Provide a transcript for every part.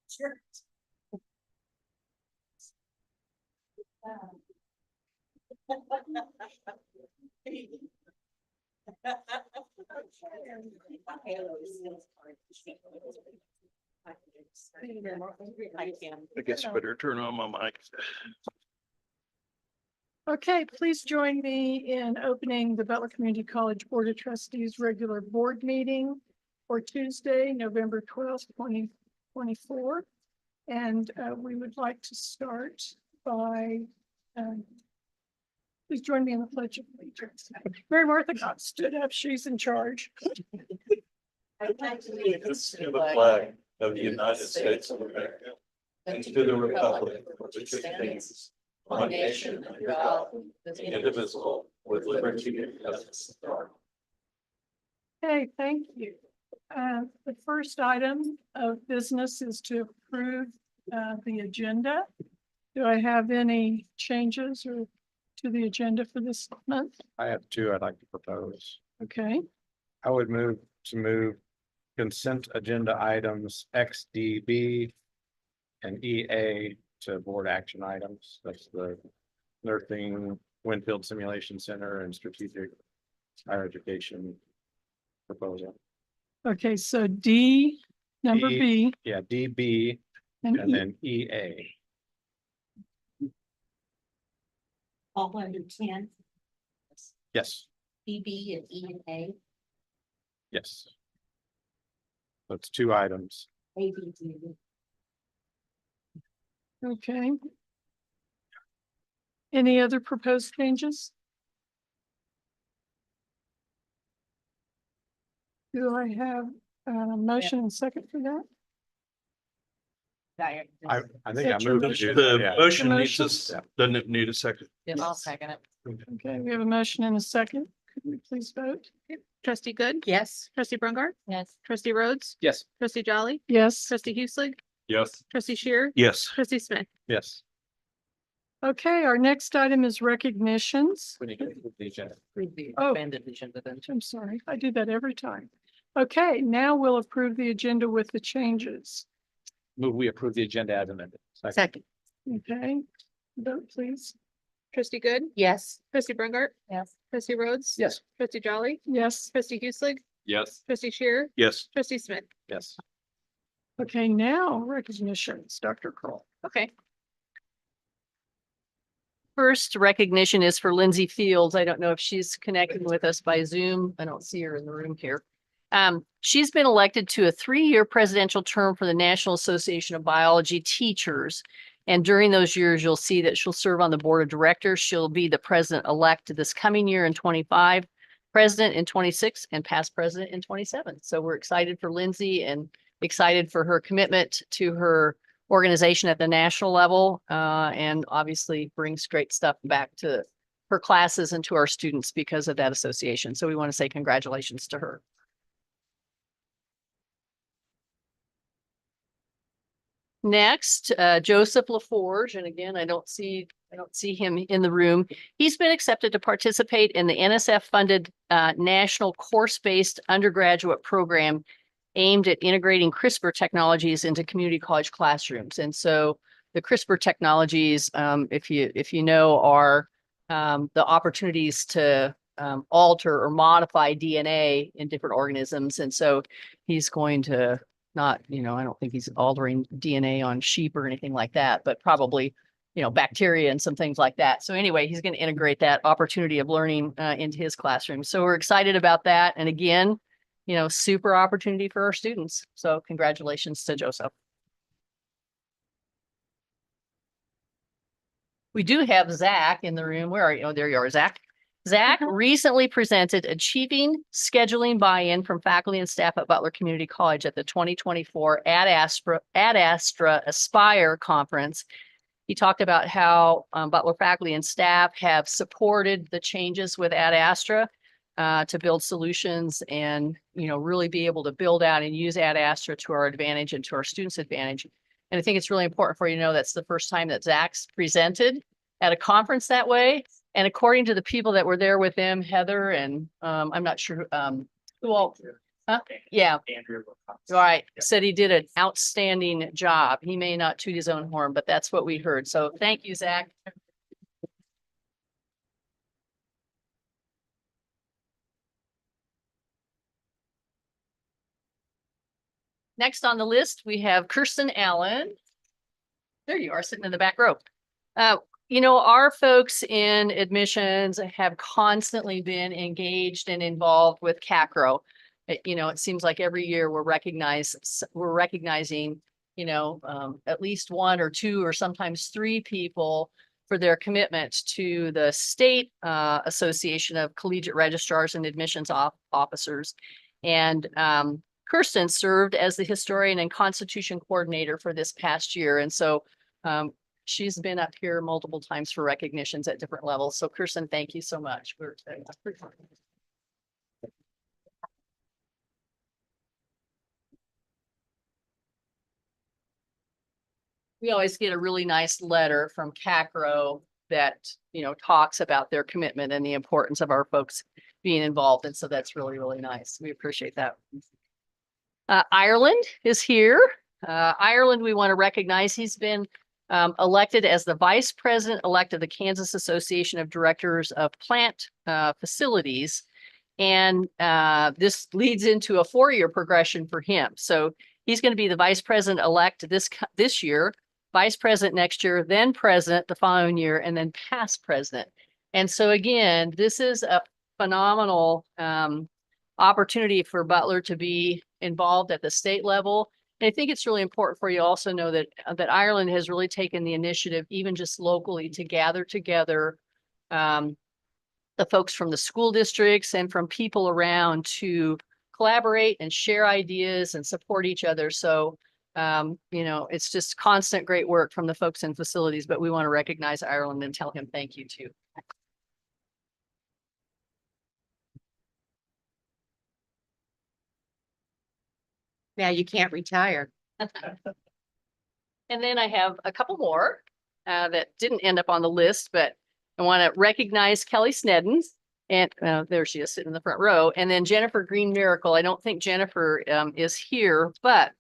Sure. I guess I better turn on my mic. Okay, please join me in opening the Butler Community College Board of Trustees regular board meeting for Tuesday, November 12th, 2024. And we would like to start by, please join me in the Pledge of Allegiance. Mary Martha got stood up, she's in charge. I pledge To allegiance the flag of the United States of America and to the republic for which it stands, one nation under God, indivisible, with liberty and justice for all. Okay, thank you. The first item of business is to approve the agenda. Do I have any changes or to the agenda for this month? I have two I'd like to propose. Okay, I would move consent agenda items XDB and EA to board action items. That's the nursing, Winfield Simulation Center and strategic higher education proposal. okay, so D, number E. B, Yeah, DB and and E. then EA. all under 10, Yes, BB and E and A, yes. That's two items. A, B, D. Okay. Any other proposed changes? Do I have a motion and second for that? I think I That's your moved to motion. do The that, yeah. motion The needs motion? a, doesn't it need a second? Yes, I'll second it. Okay, we have a motion and a second. Could we please vote? Trustee Good? Yes. Trustee Brungart? Yes. Trustee Rhodes? Yes. Trustee Jolly? Yes. Trustee Hueslick? Yes. Trustee Shear? Yes. Trustee Smith? Yes. Okay, our next item is recognitions. We need to approve the agenda. Oh. Abandoned agenda then. I'm sorry, I do that every time. Okay, now we'll approve the agenda with the changes. Move we approve the agenda as amended. Second. Okay, vote please. Trustee Good? Yes. Trustee Brungart? Yes. Trustee Rhodes? Yes. Trustee Jolly? Yes, Trustee Hueslick? Yes. Trustee Shear? Yes. Trustee Smith? Yes. okay, now recognitions, Dr. Kroll. Okay. First recognition is for Lindsay Fields. I don't know if she's connecting with us by Zoom. I don't see her in the room here. She's been elected to a 3-year presidential term for the National Association of Biology Teachers. And during those years, you'll see that she'll serve on the board of directors. She'll be the president-elect this coming year in 25, president in 26, and past president in 27. So we're excited for Lindsay and excited for her commitment to her organization at the national level, and obviously brings great stuff back to her classes and to our students because of that association. So we want to say congratulations to her. Next, Joseph LaForge, and again, I don't see him in the room. He's been accepted to participate in the NSF-funded national course-based undergraduate program aimed at integrating CRISPR technologies into community college classrooms. And so the CRISPR technologies, if you know, are the opportunities to alter or modify DNA in different organisms. And so he's going to not, I don't think he's altering DNA on sheep or anything like that, but probably, bacteria and some things like that. So anyway, he's going to integrate that opportunity of learning into his classroom. So we're excited about that. And again, super opportunity for our students. So congratulations to Joseph. We do have Zach in the room. Where are you? Oh, there you are, Zach. Zach recently presented Achieving Scheduling Buy-in from faculty and staff at Butler Community College at the 2024 Ad Astra Aspire Conference. He talked about how Butler faculty and staff have supported the changes with Ad Astra to build solutions and, really be able to build out and use Ad Astra to our advantage and to our students' advantage. And I think it's really important for you to know that's the first time that Zach's presented at a conference that way. And according to the people that were there with him, Heather and I'm not sure who all, Huh? Yeah, Andrew. all right. Said he did an outstanding job. He may not toot his own horn, but that's what we heard. So thank you, Zach. Next on the list, we have Kirsten Allen. There you are, sitting in the back row. You know, our folks in admissions have constantly been engaged and involved with CACRO. You know, it seems like every year we're recognizing, you know, at least one or two or sometimes three people for their commitment to the state Association of Collegiate Registrars and Admissions Officers. And Kirsten served as the historian and constitution coordinator for this past year. And so she's been up here multiple times for recognitions at different levels. So Kirsten, thank you so much. We always get a really nice letter from CACRO that, you know, talks about their commitment and the importance of our folks being involved. And so that's really, really nice. We appreciate that. Ireland is here. Ireland, we want to recognize, he's been elected as the vice president-elect of the Kansas Association of Directors of Plant Facilities. And this leads into a 4-year progression for him. So he's going to be the vice president-elect this year, vice president next year, then president the following year, and then past president. And so again, this is a phenomenal opportunity for Butler to be involved at the state level. And I think it's really important for you to also know that Ireland has really taken the initiative, even just locally, to gather together the folks from the school districts and from people around to collaborate and share ideas and support each other. So, you know, it's just constant great work from the folks in facilities, but we want to recognize Ireland and tell him thank you too. Now you can't retire. And then I have a couple more that didn't end up on the list, but I want to recognize Kelly Sneddon. And there she is sitting in the front row. And then Jennifer Green Miracle. I don't think Jennifer is here, but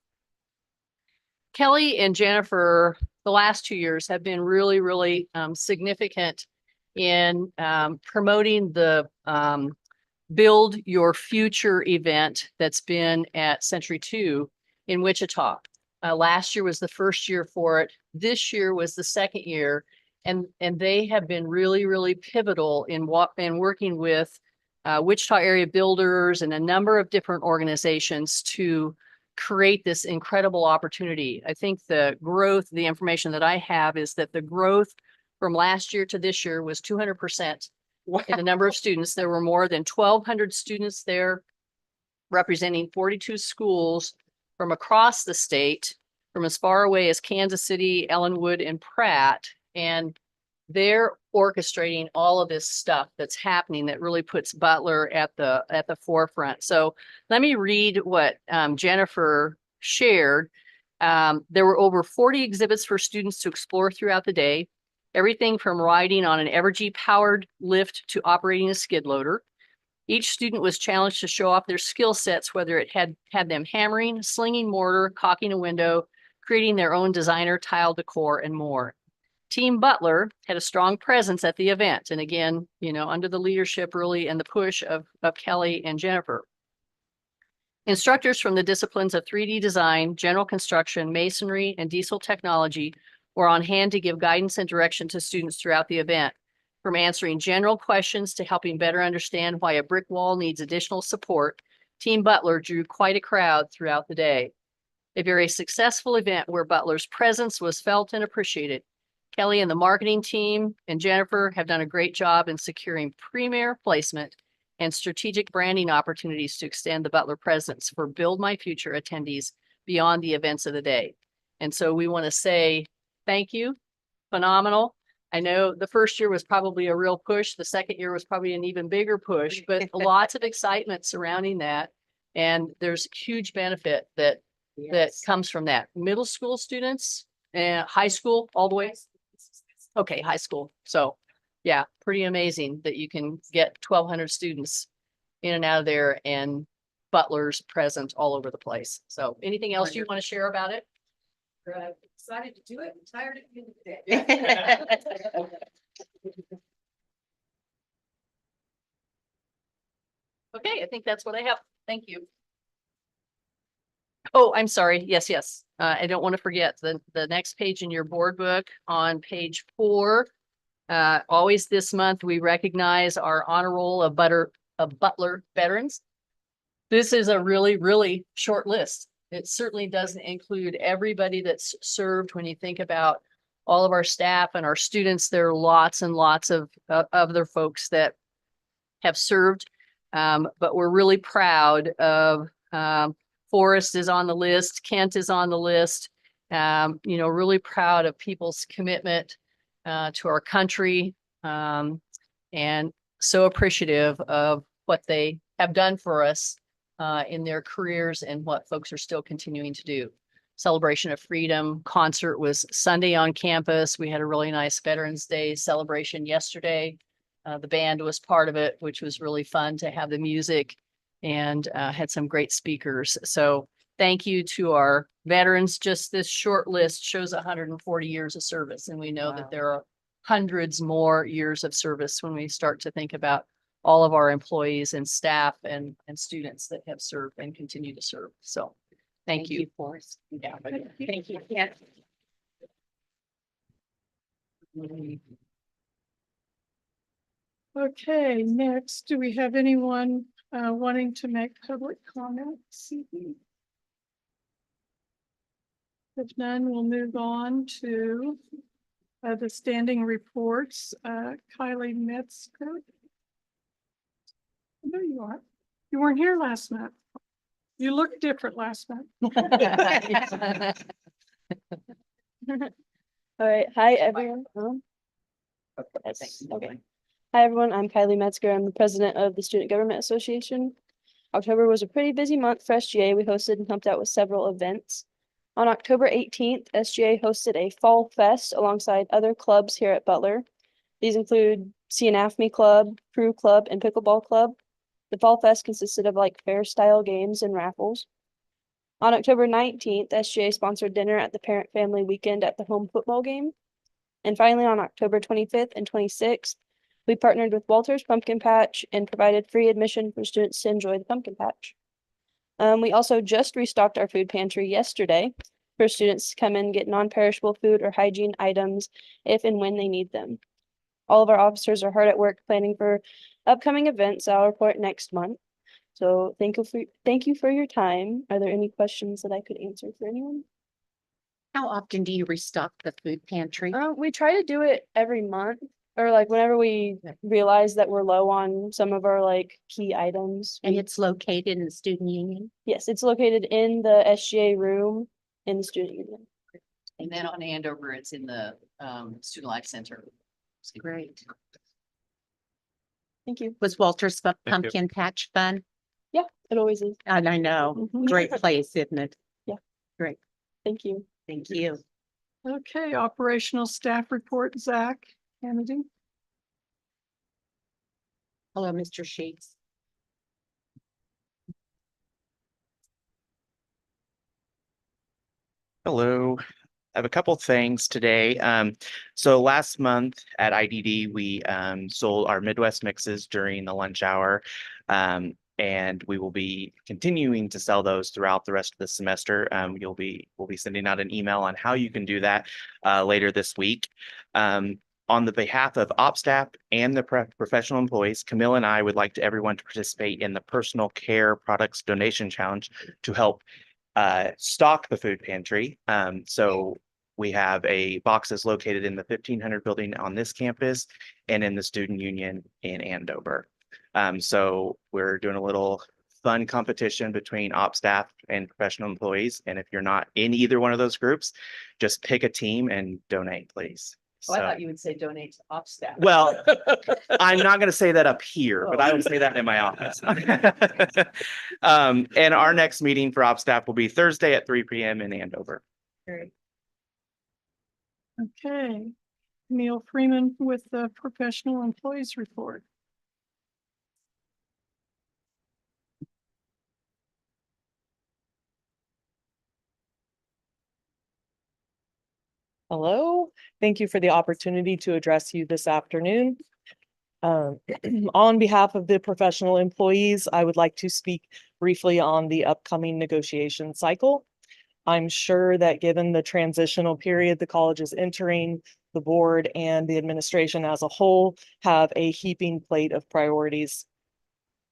Kelly and Jennifer, the last 2 years have been really, really significant in promoting the Build Your Future event that's been at Century 2 in Wichita. Last year was the first year for it. This year was the second year. And they have been really, really pivotal in working with Wichita area builders and a number of different organizations to create this incredible opportunity. I think the information that I have is that the growth from last year to this year was 200%. In the number of students. There were more than 1,200 students there, representing 42 schools from across the state, from as far away as Kansas City, Ellenwood, and Pratt. And they're orchestrating all of this stuff that's happening that really puts Butler at the forefront. So let me read what Jennifer shared. There were over 40 exhibits for students to explore throughout the day. Everything from riding on an Evergy powered lift to operating a skid loader. Each student was challenged to show off their skill sets, whether it had them hammering, slinging mortar, caulking a window, creating their own designer tile decor, and more. Team Butler had a strong presence at the event. And again, you know, under the leadership really and the push of Kelly and Jennifer. Instructors from the disciplines of 3D design, general construction, masonry, and diesel technology were on hand to give guidance and direction to students throughout the event, from answering general questions to helping better understand why a brick wall needs additional support. Team Butler drew quite a crowd throughout the day. A very successful event where Butler's presence was felt and appreciated. Kelly and the marketing team and Jennifer have done a great job in securing premier placement and strategic branding opportunities to extend the Butler presence for Build My Future attendees beyond the events of the day. And so we want to say, thank you. Phenomenal. I know the first year was probably a real push. The second year was probably an even bigger push, but lots of excitement surrounding that. And there's huge benefit that comes from that. Middle school students and high school all the way. Okay, high school. So yeah, pretty amazing that you can get 1,200 students in and out of there and butlers present all over the place. So anything else you want to share about it? Excited to do it. I'm tired of being dead. Okay, I think that's what I have. Thank you. Oh, I'm sorry. Yes, yes. I don't want to forget the next page in your board book on page 4. Always this month, we recognize our honor roll of Butler veterans. This is a really, really short list. It certainly doesn't include everybody that's served. When you think about all of our staff and our students, there are lots and lots of other folks that have served. But we're really proud of, Forrest is on the list, Kent is on the list. Really proud of people's commitment to our country, and so appreciative of what they have done for us in their careers and what folks are still continuing to do. Celebration of Freedom concert was Sunday on campus. We had a really nice Veterans Day celebration yesterday. The band was part of it, which was really fun to have the music, and had some great speakers. So thank you to our veterans. Just this short list shows 140 years of service, and we know that there are hundreds more years of service when we start to think about all of our employees and staff and students that have served and continue to serve. So thank you. Forrest. Yeah. Thank you. Yeah. Okay, next, do we have anyone wanting to make public comments? If none, we'll move on to the standing reports. Kylie Metzger. There you are. You weren't here last month. You looked different last month. All right. Hi, everyone. Okay. Hi, everyone. I'm Kylie Metzger. I'm the president of the Student Government Association. October was a pretty busy month for SGA. We hosted and helped out with several events. On October 18th, SGA hosted a fall fest alongside other clubs here at Butler. These include CNAFME Club, Crew Club, and Pickleball Club. The fall fest consisted of like fair style games and raffles. On October 19th, SGA sponsored dinner at the Parent Family Weekend at the home football game. And finally, on October 25th and 26th, we partnered with Walter's Pumpkin Patch and provided free admission for students to enjoy the pumpkin patch. We also just restocked our food pantry yesterday for students to come in and get non-perishable food or hygiene items if and when they need them. All of our officers are hard at work planning for upcoming events. I'll report next month. So thank you for your time. Are there any questions that I could answer for anyone? How often do you restock the food pantry? We try to do it every month, or like whenever we realize that we're low on some of our like key items. And it's located in the student union? Yes, it's located in the SGA room in the student union. And then on Andover, it's in the Student Life Center. Great. Thank you. Was Walter's you. Pumpkin Patch fun? Yeah, it always is. And I know, Mhm. great place, isn't it? Yeah. Great, Thank you. thank you. Okay, operational staff report, Zach Kennedy. Hello, Mr. Sheets. Hello. I have a couple things today. So last month at IDD, we sold our Midwest mixes during the lunch hour. And we will be continuing to sell those throughout the rest of the semester. We'll be sending out an email on how you can do that later this week. On the behalf of op staff and the professional employees, Camille and I would like everyone to participate in the personal care products donation challenge to help stock the food pantry. So we have boxes located in the 1500 building on this campus and in the student union in Andover. So we're doing a little fun competition between op staff and professional employees. And if you're not in either one of those groups, just pick a team and donate, please. Oh, I thought you would say donate to off staff. Well, I'm not going to say that up here, but I will say that in my office. And our next meeting for op staff will be Thursday at 3 p.m. in Andover. Great. Okay, Neil Freeman with the professional employees report. Hello, thank you for the opportunity to address you this afternoon. On behalf of the professional employees, I would like to speak briefly on the upcoming negotiation cycle. I'm sure that given the transitional period the college is entering, the board and the administration as a whole have a heaping plate of priorities.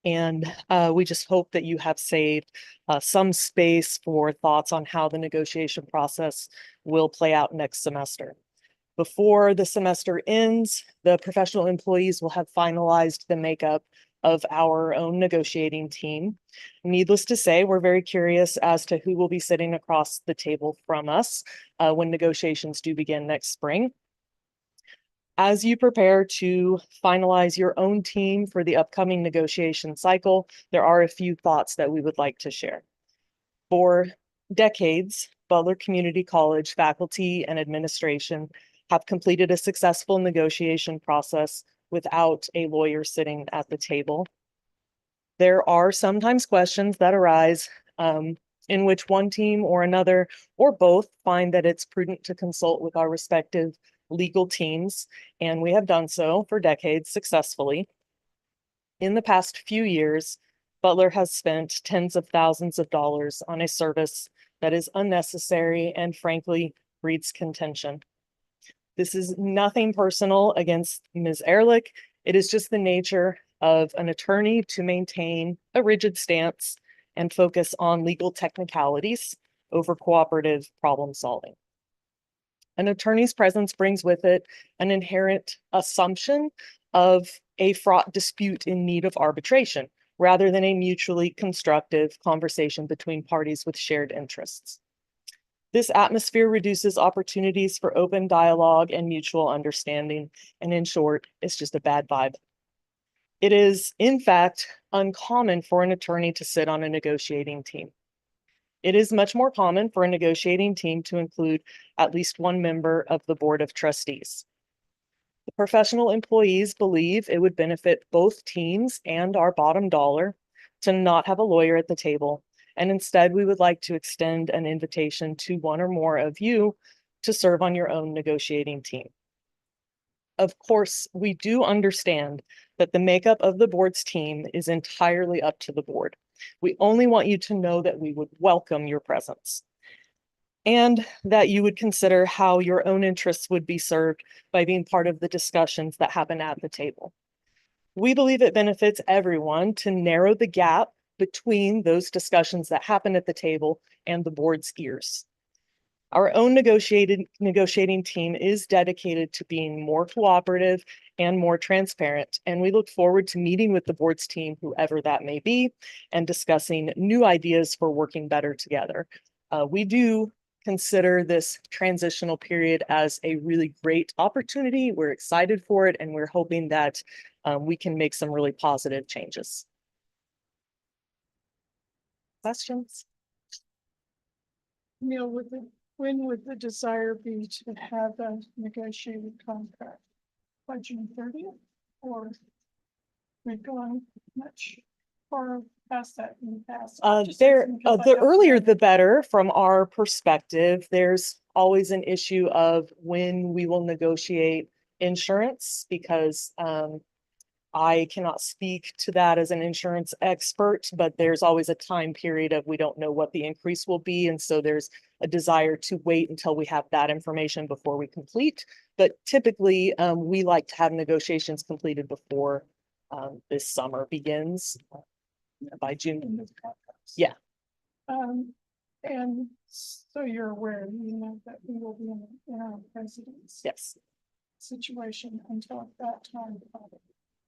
And we just hope that you have saved some space for thoughts on how the negotiation process will play out next semester. Before the semester ends, the professional employees will have finalized the makeup of our own negotiating team. Needless to say, we're very curious as to who will be sitting across the table from us when negotiations do begin next spring. As you prepare to finalize your own team for the upcoming negotiation cycle, there are a few thoughts that we would like to share. For decades, Butler Community College faculty and administration have completed a successful negotiation process without a lawyer sitting at the table. There are sometimes questions that arise in which one team or another or both find that it's prudent to consult with our respective legal teams, and we have done so for decades successfully. In the past few years, Butler has spent tens of thousands of dollars on a service that is unnecessary and frankly breeds contention. This is nothing personal against Ms. Ehrlich. It is just the nature of an attorney to maintain a rigid stance and focus on legal technicalities over cooperative problem solving. An attorney's presence brings with it an inherent assumption of a fraught dispute in need of arbitration, rather than a mutually constructive conversation between parties with shared interests. This atmosphere reduces opportunities for open dialogue and mutual understanding, and in short, it's just a bad vibe. It is, in fact, uncommon for an attorney to sit on a negotiating team. It is much more common for a negotiating team to include at least one member of the Board of Trustees. The professional employees believe it would benefit both teams and our bottom dollar to not have a lawyer at the table, and instead we would like to extend an invitation to one or more of you to serve on your own negotiating team. Of course, we do understand that the makeup of the board's team is entirely up to the board. We only want you to know that we would welcome your presence and that you would consider how your own interests would be served by being part of the discussions that happen at the table. We believe it benefits everyone to narrow the gap between those discussions that happen at the table and the board's ears. Our own negotiating team is dedicated to being more cooperative and more transparent, and we look forward to meeting with the board's team, whoever that may be, and discussing new ideas for working better together. We do consider this transitional period as a really great opportunity. We're excited for it, and we're hoping that we can make some really positive changes. Questions? Neil, when would the desire be to have a negotiated contract? By June 30th? Or we've gone much far past that in the past? The earlier the better from our perspective. There's always an issue of when we will negotiate insurance because I cannot speak to that as an insurance expert, but there's always a time period of we don't know what the increase will be. And so there's a desire to wait until we have that information before we complete. But typically, we like to have negotiations completed before this summer begins by June. Yeah. And so you're aware, you know, that we will be in our president's Yes. situation until that time.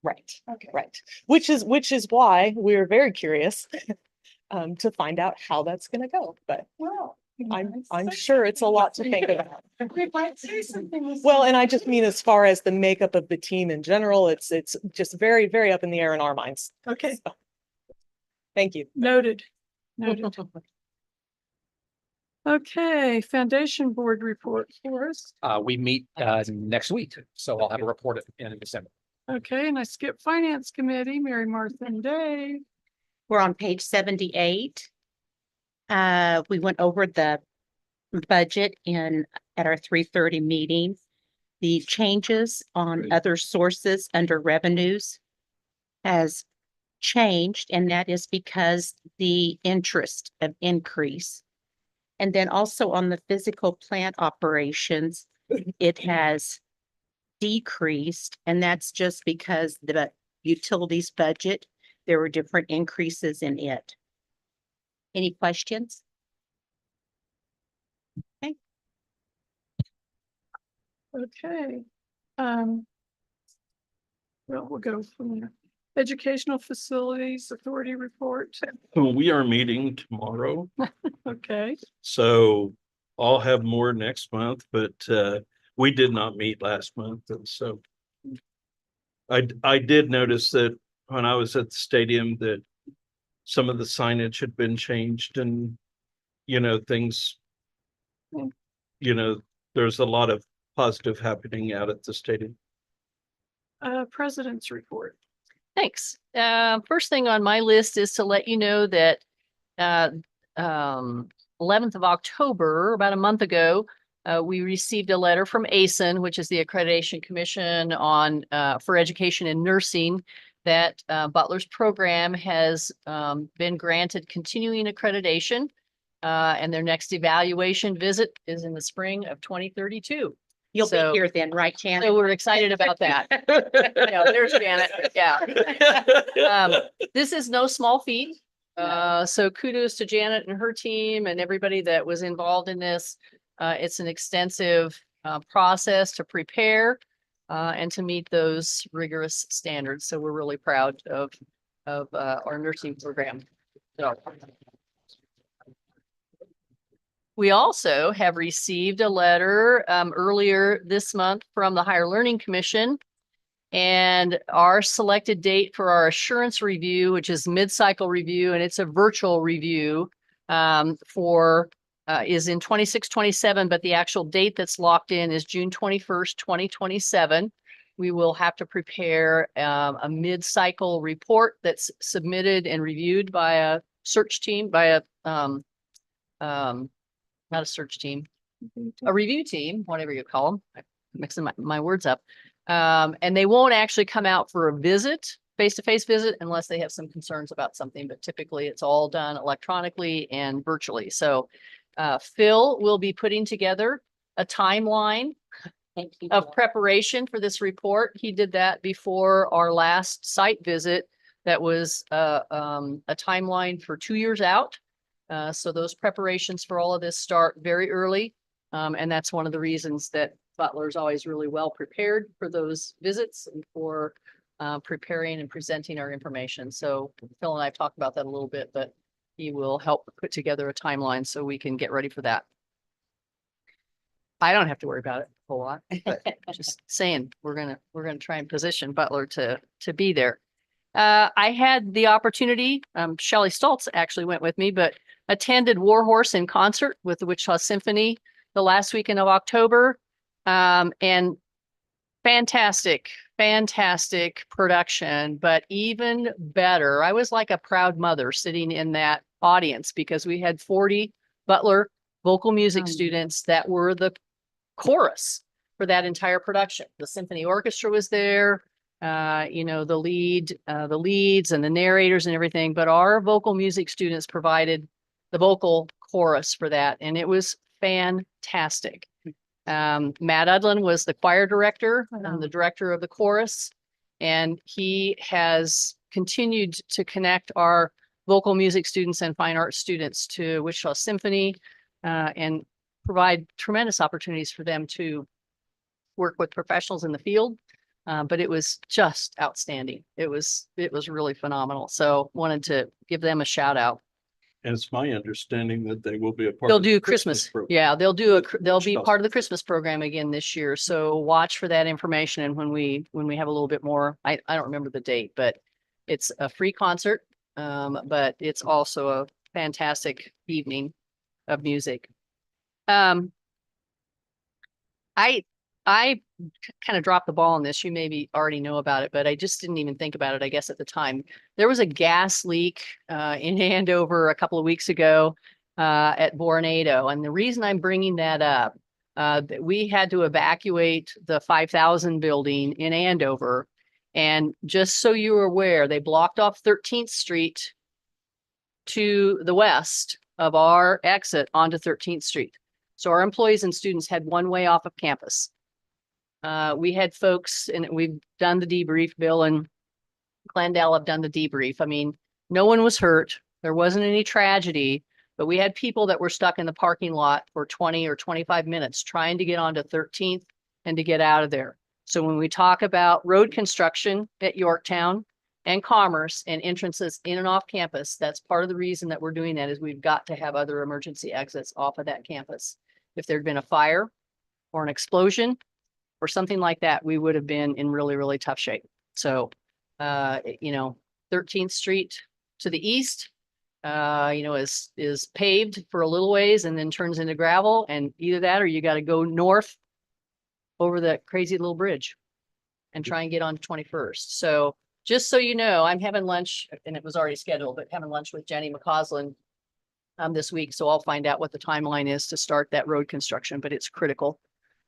Right. Okay. Right. Which is why we're very curious to find out how that's going to go. But Well, I'm sure it's a lot to think about. We might say something. Well, and I just mean as far as the makeup of the team in general, it's just very, very up in the air in our minds. Okay. So, thank you. Noted. Noted. Okay, foundation board report for us. We meet next week, so I'll have a report in December. Okay, and I skipped finance committee, Mary Martha and Dave. We're on page 78. We went over the budget at our 3:30 meeting. The changes on other sources under revenues has changed, and that is because the interest of increase. And then also on the physical plant operations, it has decreased, and that's just because the utilities budget, there were different increases in it. Any questions? Okay. Well, we'll go from there. Educational Facilities Authority report. We are meeting tomorrow, Okay. so I'll have more next month, but we did not meet last month, and so I did notice that when I was at the stadium that some of the signage had been changed and, things, there's a lot of positive happening out at the stadium. President's report. Thanks. First thing on my list is to let you know that 11th of October, about a month ago, we received a letter from ASIN, which is the Accreditation Commission on for Education and Nursing, that Butler's program has been granted continuing accreditation, and their next evaluation visit is in the spring of 2032. You'll So- be here then, right, Janet? So we're excited about that. Yeah, there's Janet. Yeah. This is no small feat. So kudos to Janet and her team and everybody that was involved in this. It's an extensive process to prepare and to meet those rigorous standards. So we're really proud of our nursing program. So. We also have received a letter earlier this month from the Higher Learning Commission, and our selected date for our assurance review, which is mid-cycle review, and it's a virtual review is in 26-27, but the actual date that's locked in is June 21st, 2027. We will have to prepare a mid-cycle report that's submitted and reviewed by a search team, by a not a search team, a review team, whatever you call them. I'm mixing my words up. And they won't actually come out for a visit, face-to-face visit, unless they have some concerns about something, but typically it's all done electronically and virtually. So Phil will be putting together a timeline of preparation for this report. He did that before our last site visit. That was a timeline for 2 years out. So those preparations for all of this start very early. And that's one of the reasons that Butler is always really well prepared for those visits and for preparing and presenting our information. So Phil and I talked about that a little bit, but he will help put together a timeline so we can get ready for that. I don't have to worry about it a whole lot, but just saying we're gonna try and position Butler to be there. I had the opportunity, Shelley Stoltz actually went with me, but attended Warhorse in concert with the Wichita Symphony the last weekend of October. And fantastic production, but even better. I was like a proud mother sitting in that audience because we had 40 Butler vocal music students that were the chorus for that entire production. The symphony orchestra was there. The leads and the narrators and everything, but our vocal music students provided the vocal chorus for that. And it was fantastic. Matt Udlin was the choir director and the director of the chorus. And he has continued to connect our vocal music students and fine arts students to Wichita Symphony and provide tremendous opportunities for them to work with professionals in the field. But it was just outstanding. It was really phenomenal. So wanted to give them a shout out. And it's my understanding that they will be a part. They'll of the do Christmas. program. Yeah, they'll be part of the Christmas program again this year. So watch for that information. And when we have a little bit more, I don't remember the date, but it's a free concert. But it's also a fantastic evening of music. I kind of dropped the ball on this. You maybe already know about it, but I just didn't even think about it, I guess, at the time. There was a gas leak in Andover a couple of weeks ago. at Vornado. And the reason I'm bringing that up, that we had to evacuate the 5,000 building in Andover. And just so you are aware, they blocked off 13th Street to the west of our exit onto 13th Street. So our employees and students had one way off of campus. We had folks, and we've done the debrief, Bill and Glendale have done the debrief. I mean, no one was hurt. There wasn't any tragedy, but we had people that were stuck in the parking lot for 20 or 25 minutes trying to get onto 13th and to get out of there. So when we talk about road construction at Yorktown and Commerce and entrances in and off campus, that's part of the reason that we're doing that is we've got to have other emergency exits off of that campus. If there'd been a fire or an explosion or something like that, we would have been in really, really tough shape. So, 13th Street to the east, is paved for a little ways and then turns into gravel, and either that or you got to go north over that crazy little bridge and try and get on 21st. So just so you know, I'm having lunch, and it was already scheduled, but having lunch with Jenny McCausland this week. So I'll find out what the timeline is to start that road construction, but it's critical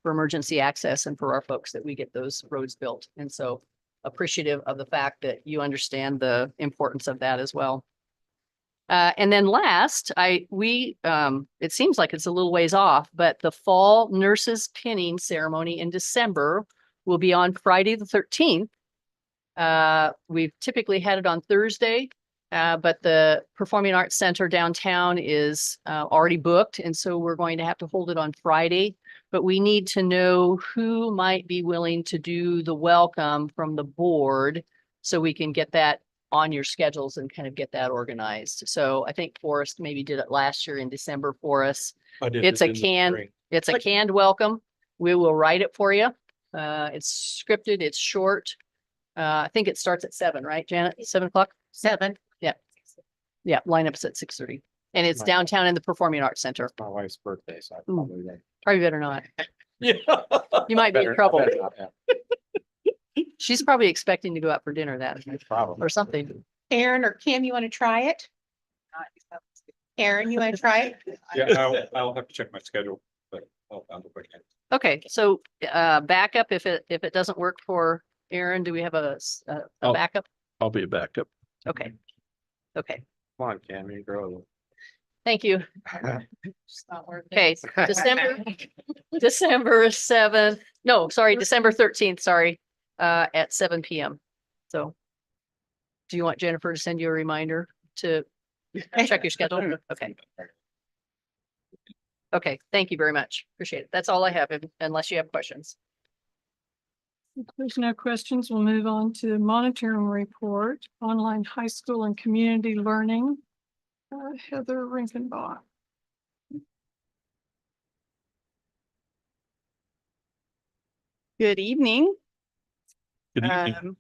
for emergency access and for our folks that we get those roads built. And so appreciative of the fact that you understand the importance of that as well. And then last, it seems like it's a little ways off, but the fall nurses pinning ceremony in December will be on Friday, the 13th. We've typically had it on Thursday, but the Performing Arts Center downtown is already booked. And so we're going to have to hold it on Friday, but we need to know who might be willing to do the welcome from the board so we can get that on your schedules and kind of get that organized. So I think Forrest maybe did it last year in December for us. It's a canned welcome. We will write it for you. It's scripted, it's short. I think it starts at 7, right, Janet? 7 o'clock? 7. Yeah, lineups at 6:30. And it's downtown in the Performing Arts Center. My wife's birthday, so I probably won't. Probably better not. Yeah. You might be in trouble. Better not, yeah. She's probably expecting to go out for dinner that Problem. or something. Aaron or Kim, you want to try it? Aaron, you want to try it? Yeah, I'll have to check my schedule, but I'll look again. Okay, so backup if it doesn't work for Aaron, do we have a Oh. backup? I'll be a backup. Okay. Okay, Come on, Cammy, girl. thank you. It's not worth it. Okay, December 7th. No, sorry, December 13th, sorry, at 7 p.m. So do you want Jennifer to send you a reminder to check your schedule? Okay. Okay, thank you very much. Appreciate it. That's all I have, unless you have questions. If there's no questions, we'll move on to monitoring report, online high school and community learning. Heather Rinkenbach. Good evening. Good evening.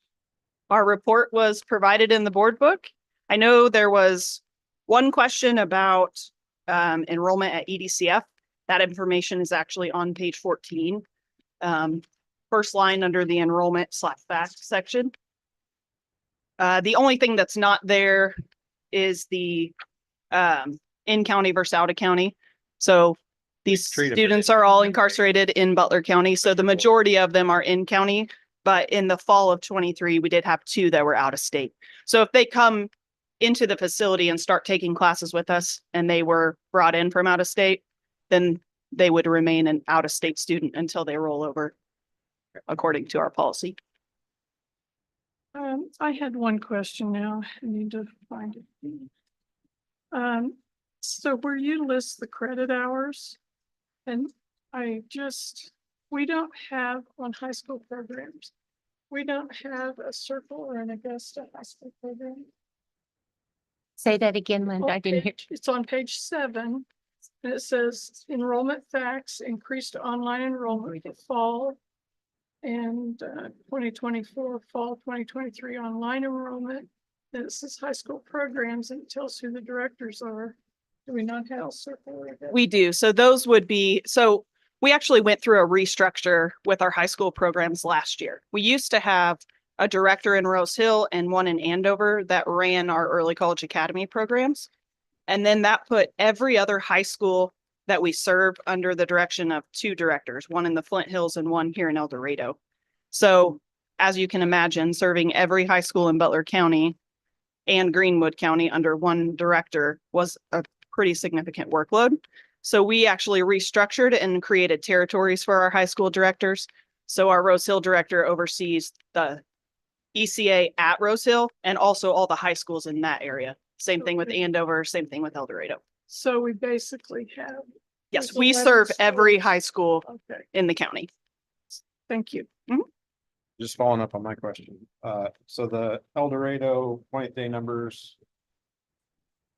Our report was provided in the board book. I know there was one question about enrollment at EDCF. That information is actually on page 14. First line under the enrollment/facts section. The only thing that's not there is the in-county versus out-of-county. So these Treat 'em students are all incarcerated in Butler County. So the majority of them are in county, but in the fall of 23, we did have 2 that were out of state. So if they come into the facility and start taking classes with us and they were brought in from out of state, then they would remain an out-of-state student until they roll over according to our policy. I had one question now. I need to find it. So where you list the credit hours, and we don't have on high school programs. We don't have a Circle or an Augusta high school program. Say that again, Linda. I didn't hear. It's on page 7. And it says enrollment facts, increased online enrollment for fall and 2024, fall 2023 online enrollment. Then it says high school programs and it tells who the directors are. Do we not have a Circle or Augusta? We do. So those would be, so we actually went through a restructure with our high school programs last year. We used to have a director in Rose Hill and one in Andover that ran our early college academy programs. And then that put every other high school that we serve under the direction of 2 directors, one in the Flint Hills and one here in El Dorado. So as you can imagine, serving every high school in Butler County and Greenwood County under one director was a pretty significant workload. So we actually restructured and created territories for our high school directors. So our Rose Hill director oversees the ECA at Rose Hill and also all the high schools in that area. Same thing with Okay. Andover, same thing with El Dorado. So we basically have. Yes, there's we 11 serve every schools. high school Okay, in the county. thank you. Just following up on my question. So the El Dorado 20th day numbers.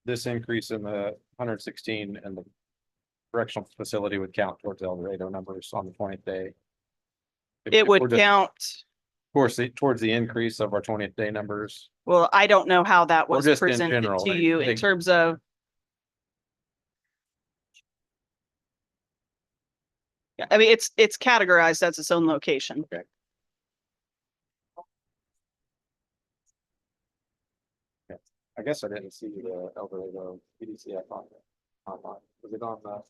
This increase in the 116 and the correctional facility would count towards El Dorado numbers on the 20th day. It would We're just- count, Of course, towards the increase of our 20th day numbers. well, I don't know how that Or was just in presented general, to like, you in big- terms of. Yeah, I mean, it's categorized as its own location. Okay. I guess I didn't see the El Dorado PDCF on online. Was it on the?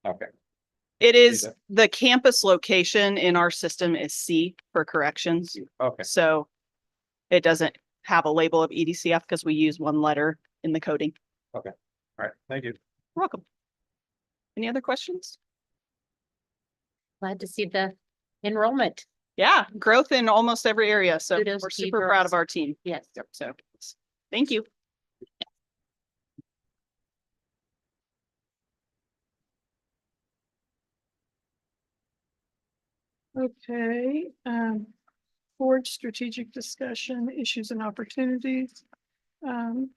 Okay, It is, that. the campus location in our system is C for corrections. okay. So it doesn't have a label of EDCF because we use one letter in the coding. All right, thank you. You're welcome. Any other questions? Glad to see the enrollment. Yeah, growth in almost every area. So Kudos we're to you super proud of girls. our team. Yes. Yep. So thank you. Okay, board strategic discussion, issues and opportunities.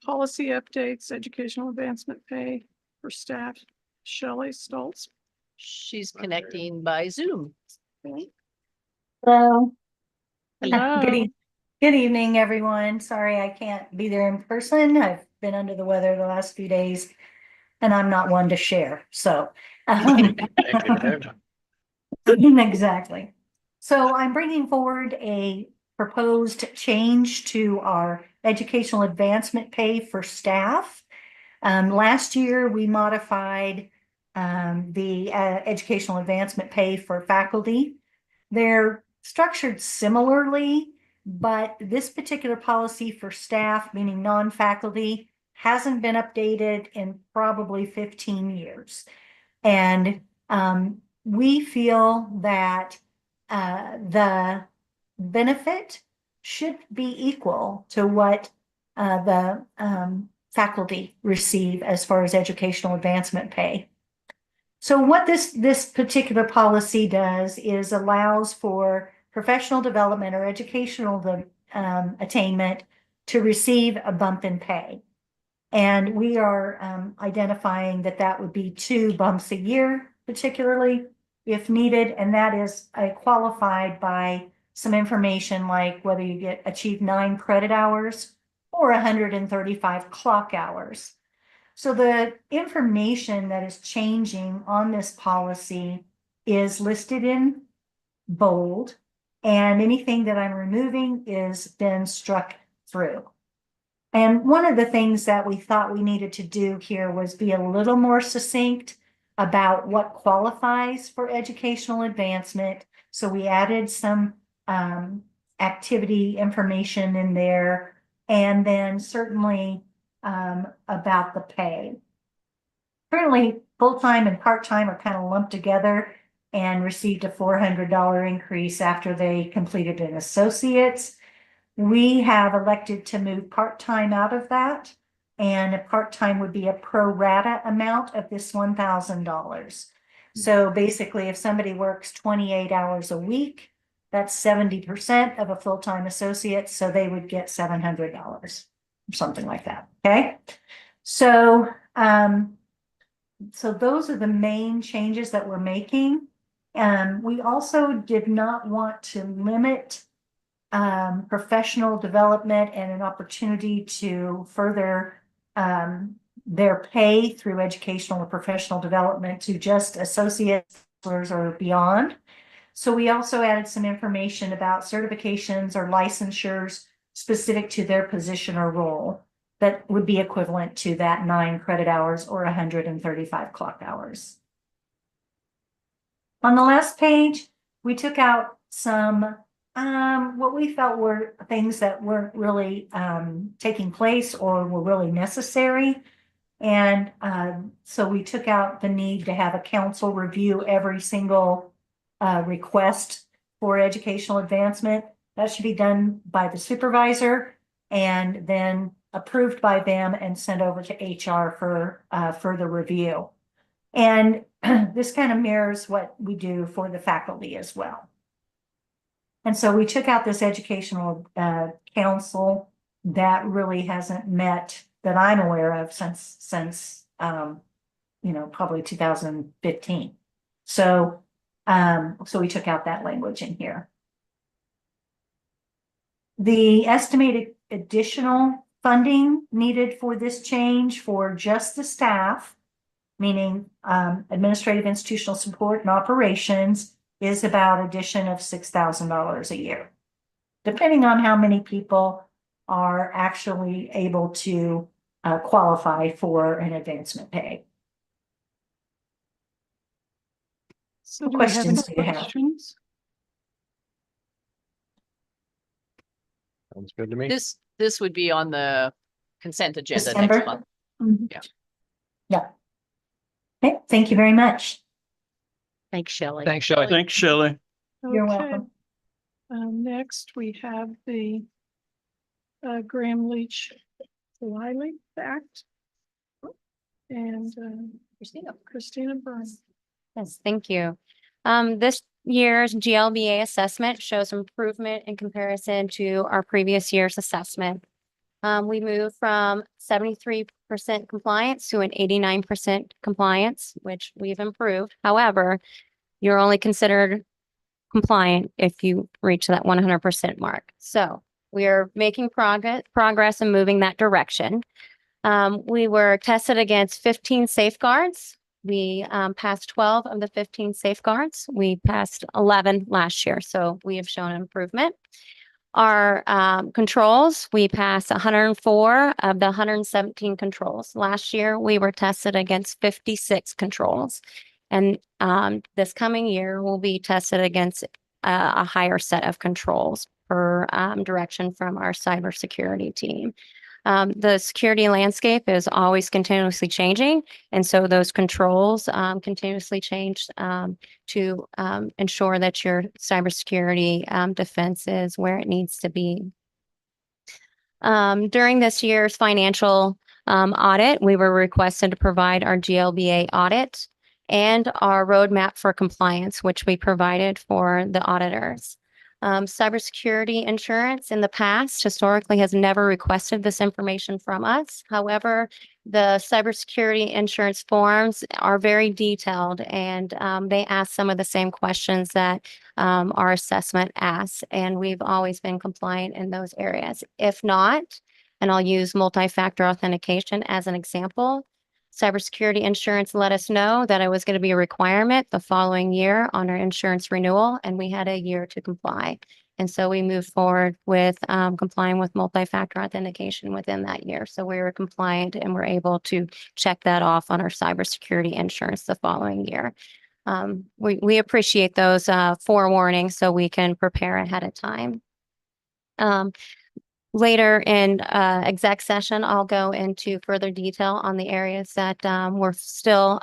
Policy updates, educational advancement pay for staff. Shelley Stoltz. She's connecting by Zoom. Hello. Hello. Good evening, everyone. Sorry I can't be there in person. I've been under the weather the last few days and I'm not one to share, so. Thank you very much. Exactly. So I'm bringing forward a proposed change to our educational advancement pay for staff. Last year, we modified the educational advancement pay for faculty. They're structured similarly, but this particular policy for staff, meaning non-faculty, hasn't been updated in probably 15 years. And we feel that the benefit should be equal to what the faculty receive as far as educational advancement pay. So what this particular policy does is allows for professional development or educational attainment to receive a bump in pay. And we are identifying that that would be 2 bumps a year, particularly if needed. And that is qualified by some information like whether you achieve 9 credit hours or 135 clock hours. So the information that is changing on this policy is listed in bold, and anything that I'm removing is then struck through. And one of the things that we thought we needed to do here was be a little more succinct about what qualifies for educational advancement. So we added some activity information in there, and then certainly about the pay. Currently, full-time and part-time are kind of lumped together and received a $400 increase after they completed an associate's. We have elected to move part-time out of that, and a part-time would be a pro rata amount of this $1,000. So basically, if somebody works 28 hours a week, that's 70% of a full-time associate, so they would get $700 or something like that. Okay, so so those are the main changes that we're making. We also did not want to limit professional development and an opportunity to further their pay through educational or professional development to just associates or beyond. So we also added some information about certifications or licensures specific to their position or role. that would be equivalent to that 9 credit hours or 135 clock hours. On the last page, we took out some, what we felt were things that weren't really, taking place or were really necessary. And, so we took out the need to have a council review every single, request for educational advancement. That should be done by the supervisor and then approved by them and sent over to HR for, further review. And this kind of mirrors what we do for the faculty as well. And so we took out this educational council that really hasn't met that I'm aware of since probably 2015. So we took out that language in here. The estimated additional funding needed for this change for just the staff, meaning administrative institutional support and operations, is about addition of $6,000 a year, depending on how many people are actually able to qualify for an advancement pay. So What do we have any questions do you have? questions? Sounds good to me. This would be on the consent agenda next December? month. Mhm. Yeah. Yeah. Okay, thank you very much. Thanks, Shelley. Thanks, Shelley. Thanks, Shelley. You're Okay. welcome. Next, we have the Graham Leach Wiley Act. And Christina Byrne. Yes, thank you. This year's GLBA assessment shows improvement in comparison to our previous year's assessment. We moved from 73% compliance to an 89% compliance, which we've improved. However, you're only considered compliant if you reach that 100% mark. So we are making progress and moving that direction. We were tested against 15 safeguards. We passed 12 of the 15 safeguards. We passed 11 last year, so we have shown improvement. Our controls, we passed 104 of the 117 controls. Last year, we were tested against 56 controls. And this coming year, we'll be tested against a higher set of controls per direction from our cybersecurity team. The security landscape is always continuously changing, and so those controls continuously change to ensure that your cybersecurity defense is where it needs to be. During this year's financial audit, we were requested to provide our GLBA audit and our roadmap for compliance, which we provided for the auditors. Cybersecurity insurance in the past historically has never requested this information from us. However, the cybersecurity insurance forms are very detailed, and they ask some of the same questions that our assessment asks, and we've always been compliant in those areas. If not, and I'll use multi-factor authentication as an example, cybersecurity insurance let us know that it was going to be a requirement the following year on our insurance renewal, and we had a year to comply. And so we moved forward with complying with multi-factor authentication within that year. So we were compliant and we're able to check that off on our cybersecurity insurance the following year. We appreciate those forewarnings so we can prepare ahead of time. Later in exec session, I'll go into further detail on the areas that were still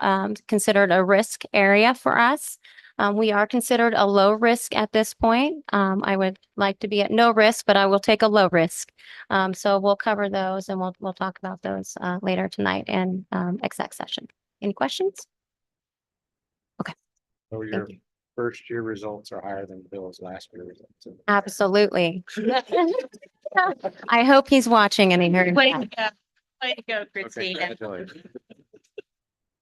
considered a risk area for us. We are considered a low risk at this point. I would like to be at no risk, but I will take a low risk. So we'll cover those and we'll talk about those later tonight in exec session. Any questions? Okay. So your first year results are higher than Bill's last year results. Absolutely. I hope he's watching and he heard Way that. to go. Way to go, Okay, Christina. congratulations.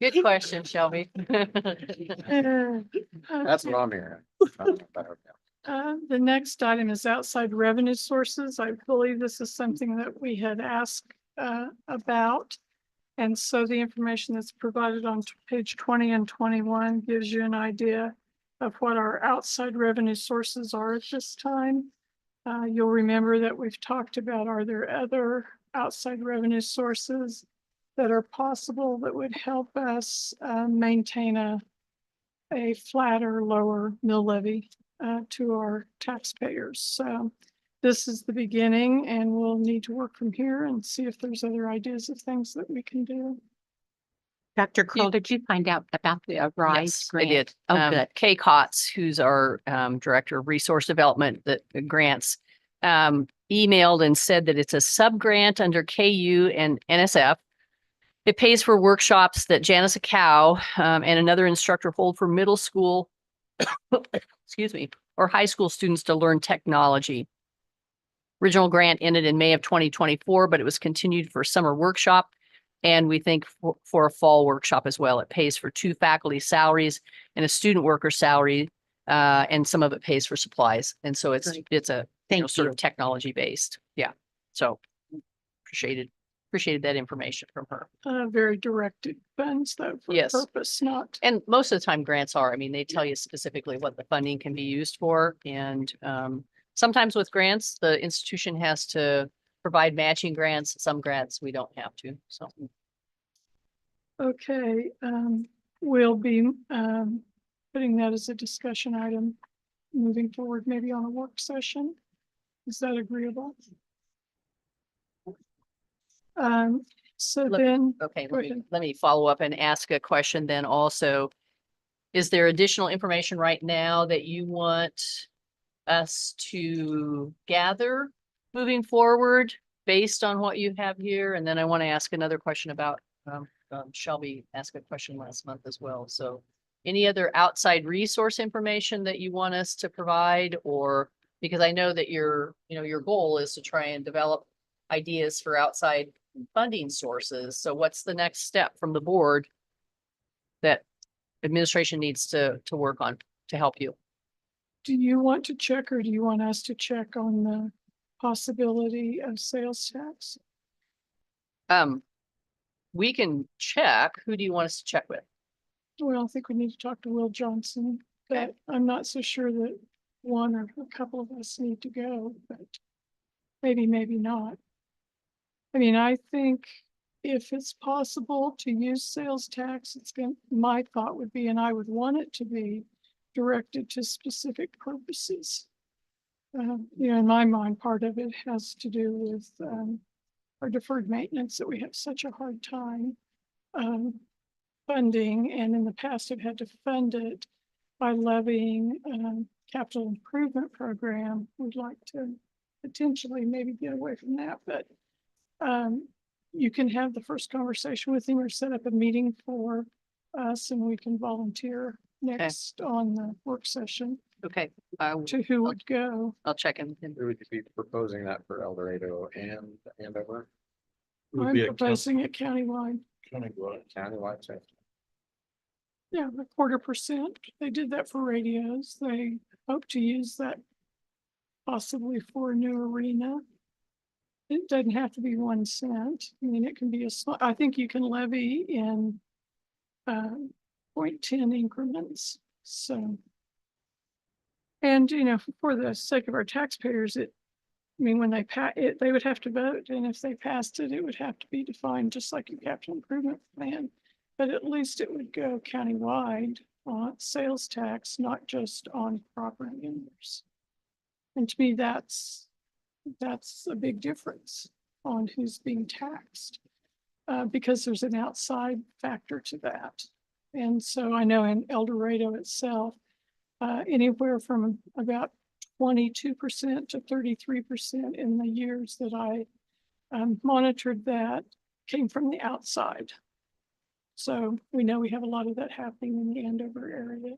Good question, Shelby. That's what I'm hearing. The next item is outside revenue sources. I believe this is something that we had asked about. And so the information that's provided on page 20 and 21 gives you an idea of what our outside revenue sources are at this time. You'll remember that we've talked about, are there other outside revenue sources that are possible that would help us maintain a flatter, lower mill levy to our taxpayers. So this is the beginning, and we'll need to work from here and see if there's other ideas of things that we can do. Dr. Kroll, did you find out about the RISE Yes, I grant? did. Oh, good. Kay Kotz, who's our Director of Resource Development that grants, emailed and said that it's a sub-grant under KU and NSF. It pays for workshops that Janice Cow and another instructor hold for middle school, excuse me, or high school students to learn technology. Original grant ended in May of 2024, but it was continued for summer workshop. And we think for a fall workshop as well. It pays for 2 faculty salaries and a student worker salary, and some of it pays for supplies. And so it's Great. it's a Thank sort you. of technology based. Yeah. So appreciated that information from her. Very directed funds though for Yes. purpose, not. And most of the time grants are, I mean, they tell you specifically what the funding can be used for. And sometimes with grants, the institution has to provide matching grants. Some grants we don't have to. So Okay, we'll be putting that as a discussion item moving forward, maybe on a work session. Is that agreeable? So Look, then, okay, go ahead. let me follow up and ask a question then also. Is there additional information right now that you want us to gather moving forward based on what you have here? And then I want to ask another question about, Shelby asked a question last month as well. So any other outside resource information that you want us to provide, or because I know that your goal is to try and develop ideas for outside funding sources. So what's the next step from the board that administration needs to work on to help you? Do you want to check or do you want us to check on the possibility of sales tax? We can check. Who do you want us to check with? Well, I think we need to talk to Will Johnson, but I'm not so sure that one or a couple of us need to go, but maybe not. I mean, I think if it's possible to use sales tax, my thought would be, and I would want it to be directed to specific purposes. In my mind, part of it has to do with our deferred maintenance that we have such a hard time funding, and in the past have had to fund it by levying capital improvement program. We'd like to potentially maybe get away from that, but you can have the first conversation with him or set up a meeting for us and we can volunteer next on the work session Okay, to who would go. I'll check in with him. We would be proposing that for El Dorado and Andover. I'm proposing it countywide. Countywide. Yeah, 1/4%. They did that for radios. They hope to use that possibly for a new arena. It doesn't have to be 1 cent. I mean, it can be I think you can levy in 0.10 increments. So, and for the sake of our taxpayers, when they pass it, they would have to vote, and if they passed it, it would have to be defined just like your capital improvement plan. But at least it would go countywide on sales tax, not just on property owners. And to me, that's a big difference on who's being taxed, because there's an outside factor to that. And so I know in El Dorado itself, anywhere from about 22% to 33% in the years that I monitored that came from the outside. So we know we have a lot of that happening in the Andover area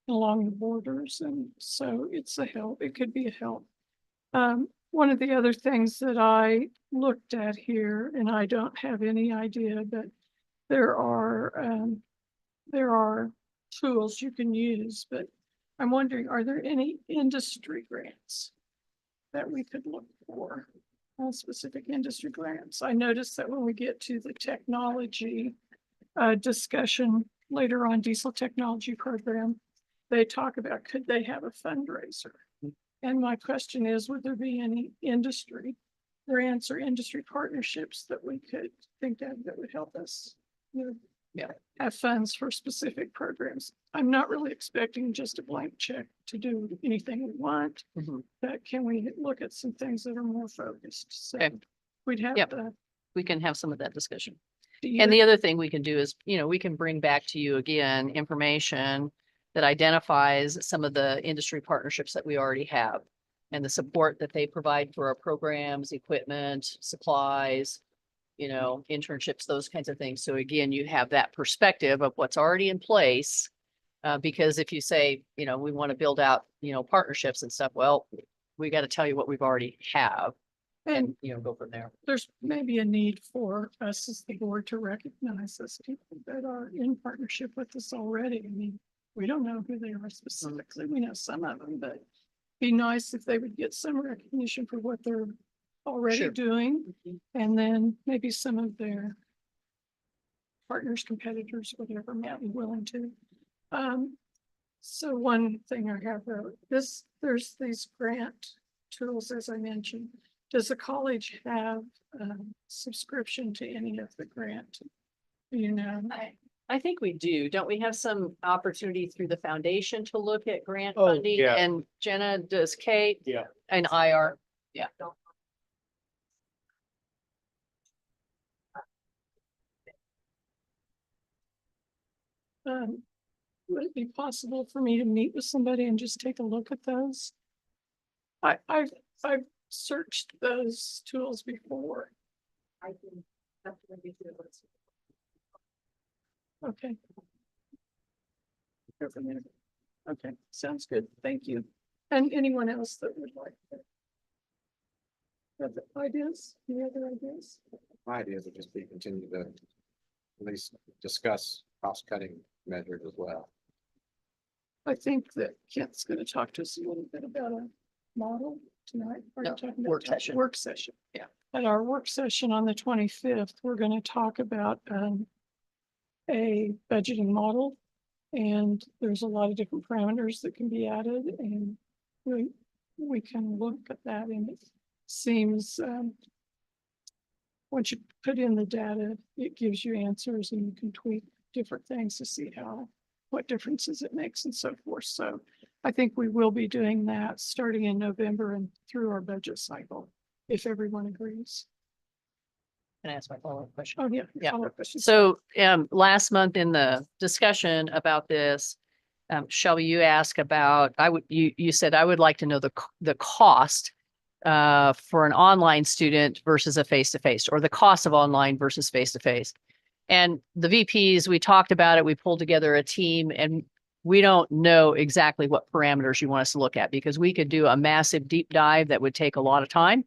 along the borders. And so it's a help. It could be a help. One of the other things that I looked at here, and I don't have any idea, but there are tools you can use, but I'm wondering, are there any industry grants that we could look for? Specific industry grants. I noticed that when we get to the technology discussion later on, diesel technology program, they talk about could they have a fundraiser? And my question is, would there be any industry grants or industry partnerships that we could think of that would help us, you know, Yeah. have funds for specific programs. I'm not really expecting just a blank check to do anything we want, Mhm. but can we look at some things that are more focused? So Okay. we'd have Yep. the. We can have some of that discussion. do And you- the other thing we can do is, we can bring back to you again, information that identifies some of the industry partnerships that we already have and the support that they provide for our programs, equipment, supplies, internships, those kinds of things. So again, you have that perspective of what's already in place. Because if you say, we want to build out, partnerships and stuff, well, we got to tell you what we've already have And and, go from there. there's maybe a need for us as the board to recognize those people that are in partnership with us already. I mean, we don't know who they are specifically. We know some of them, but be nice if they would get some recognition for what they're already Sure. doing. And then maybe some of their partners, competitors, whatever, might be willing to. So one thing I have, there's these grant tools, as I mentioned. Does the college have subscription to any of the grant? I think we do. Don't we have some opportunity through the foundation to look at grant Oh, funding? yeah. And Jenna, does Kate? Yeah. And IR? Yeah. Would it be possible for me to meet with somebody and just take a look at those? I've searched those tools before. I can definitely do it. Okay. Go from there. Okay, sounds good. Thank you. And anyone else that would like to have ideas? Any other ideas? My idea would just be continue to at least discuss cost cutting measures as well. I think that Kent's going to talk to us a little bit about a model tonight. Are you No, talking about work session. Work session. Yeah. At our work session on the 25th, we're going to talk about a budgeting model. And there's a lot of different parameters that can be added, and we can look at that, and it seems once you put in the data, it gives you answers, and you can tweak different things to see what differences it makes and so forth. So I think we will be doing that starting in November and through our budget cycle, if everyone agrees. Can I ask my follow-up question? Oh, yeah. Yeah. Follow-up questions. So, last month in the discussion about this, Shelby, you asked about, you said, I would like to know the cost for an online student versus a face-to-face, or the cost of online versus face-to-face. And the VPs, we talked about it, we pulled together a team, and we don't know exactly what parameters you want us to look at, because we could do a massive deep dive that would take a lot of time,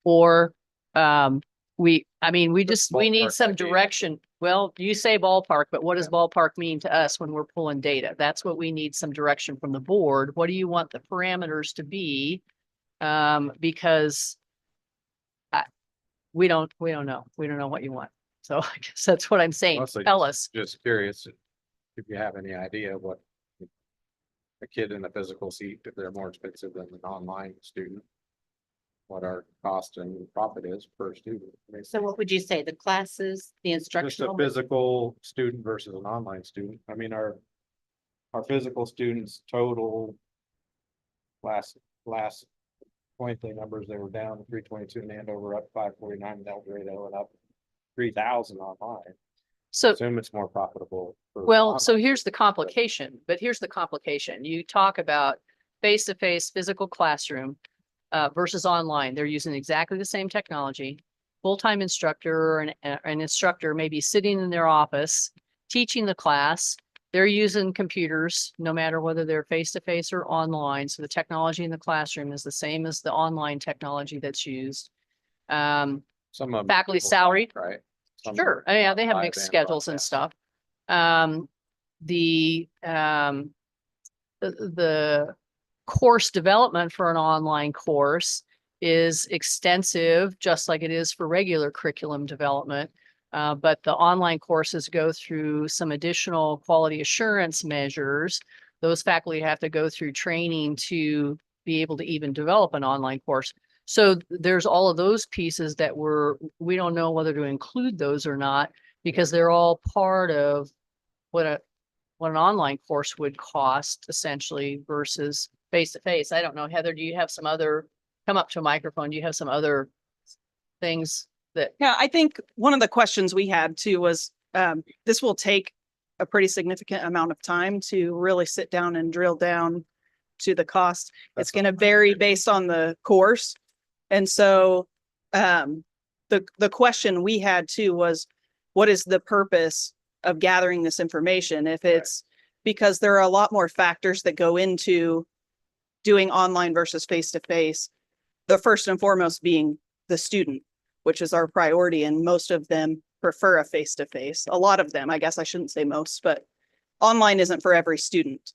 or we need some direction. Well, you say ballpark, but what does ballpark mean to us when we're pulling data? That's what we need, some direction from the board. What do you want the parameters to be? Because we don't know. We don't know what you want. So I guess that's what I'm saying. Mostly Tell us. Just curious if you have any idea what a kid in a physical seat, if they're more expensive than an online student, what our cost and profit is per student. I mean, So what would you say, the classes, the just a instructional? physical student versus an online student. I mean, our physical students total last point the numbers, they were down 322 in Andover, up 549 in El Dorado, and up 3,000 online. So Assume it's more profitable. well, so here's the complication, You talk about face-to-face physical classroom versus online. They're using exactly the same technology. Full-time instructor or an instructor may be sitting in their office, teaching the class. They're using computers, no matter whether they're face-to-face or online. So the technology in the classroom is the same as the online technology that's used. Some of them Faculty people salary. talk, right? Some Sure. Yeah, they have live mixed and schedules and broadcast. stuff. The course development for an online course is extensive, just like it is for regular curriculum development. But the online courses go through some additional quality assurance measures. Those faculty have to go through training to be able to even develop an online course. So there's all of those pieces that we don't know whether to include those or not, because they're all part of what an online course would cost essentially versus face to face. I don't know, Heather, do you have some other, come up to a microphone, do you have some other things that, Yeah, I think one of the questions we had too was, this will take a pretty significant amount of time to really sit down and drill down to the cost. It's going to vary based on the course. And so, the question we had too was, what is the purpose of gathering this information? If it's because there are a lot more factors that go into doing online versus face to face. The first and foremost being the student, which is our priority, and most of them prefer a face to face. A lot of them, I guess I shouldn't say most, but online isn't for every student.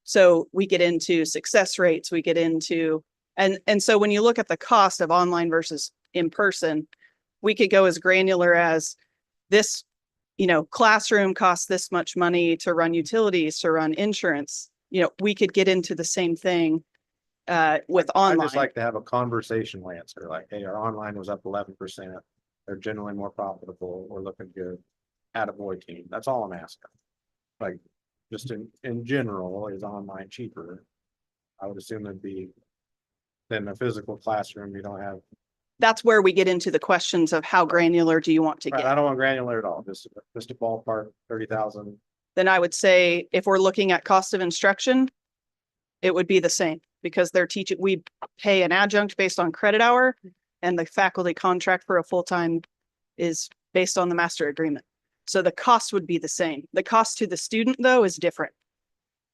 So we get into success rates, we get into, and so when you look at the cost of online versus in person, we could go as granular as this, classroom costs this much money to run utilities, to run insurance. We could get into the same thing with I online. just like to have a conversational answer, like, hey, our online was up 11%. They're generally more profitable. We're looking good. Attaboy team. That's all I'm asking. Like, just in general, is online cheaper? I would assume it'd be than a physical classroom. You don't have. That's where we get into the questions of how granular do you want to I get? don't want granular at all. Just a ballpark, 30,000. Then I would say if we're looking at cost of instruction, it would be the same because they're teaching, we pay an adjunct based on credit hour, and the faculty contract for a full-time is based on the master agreement. So the cost would be the same. The cost to the student though is different.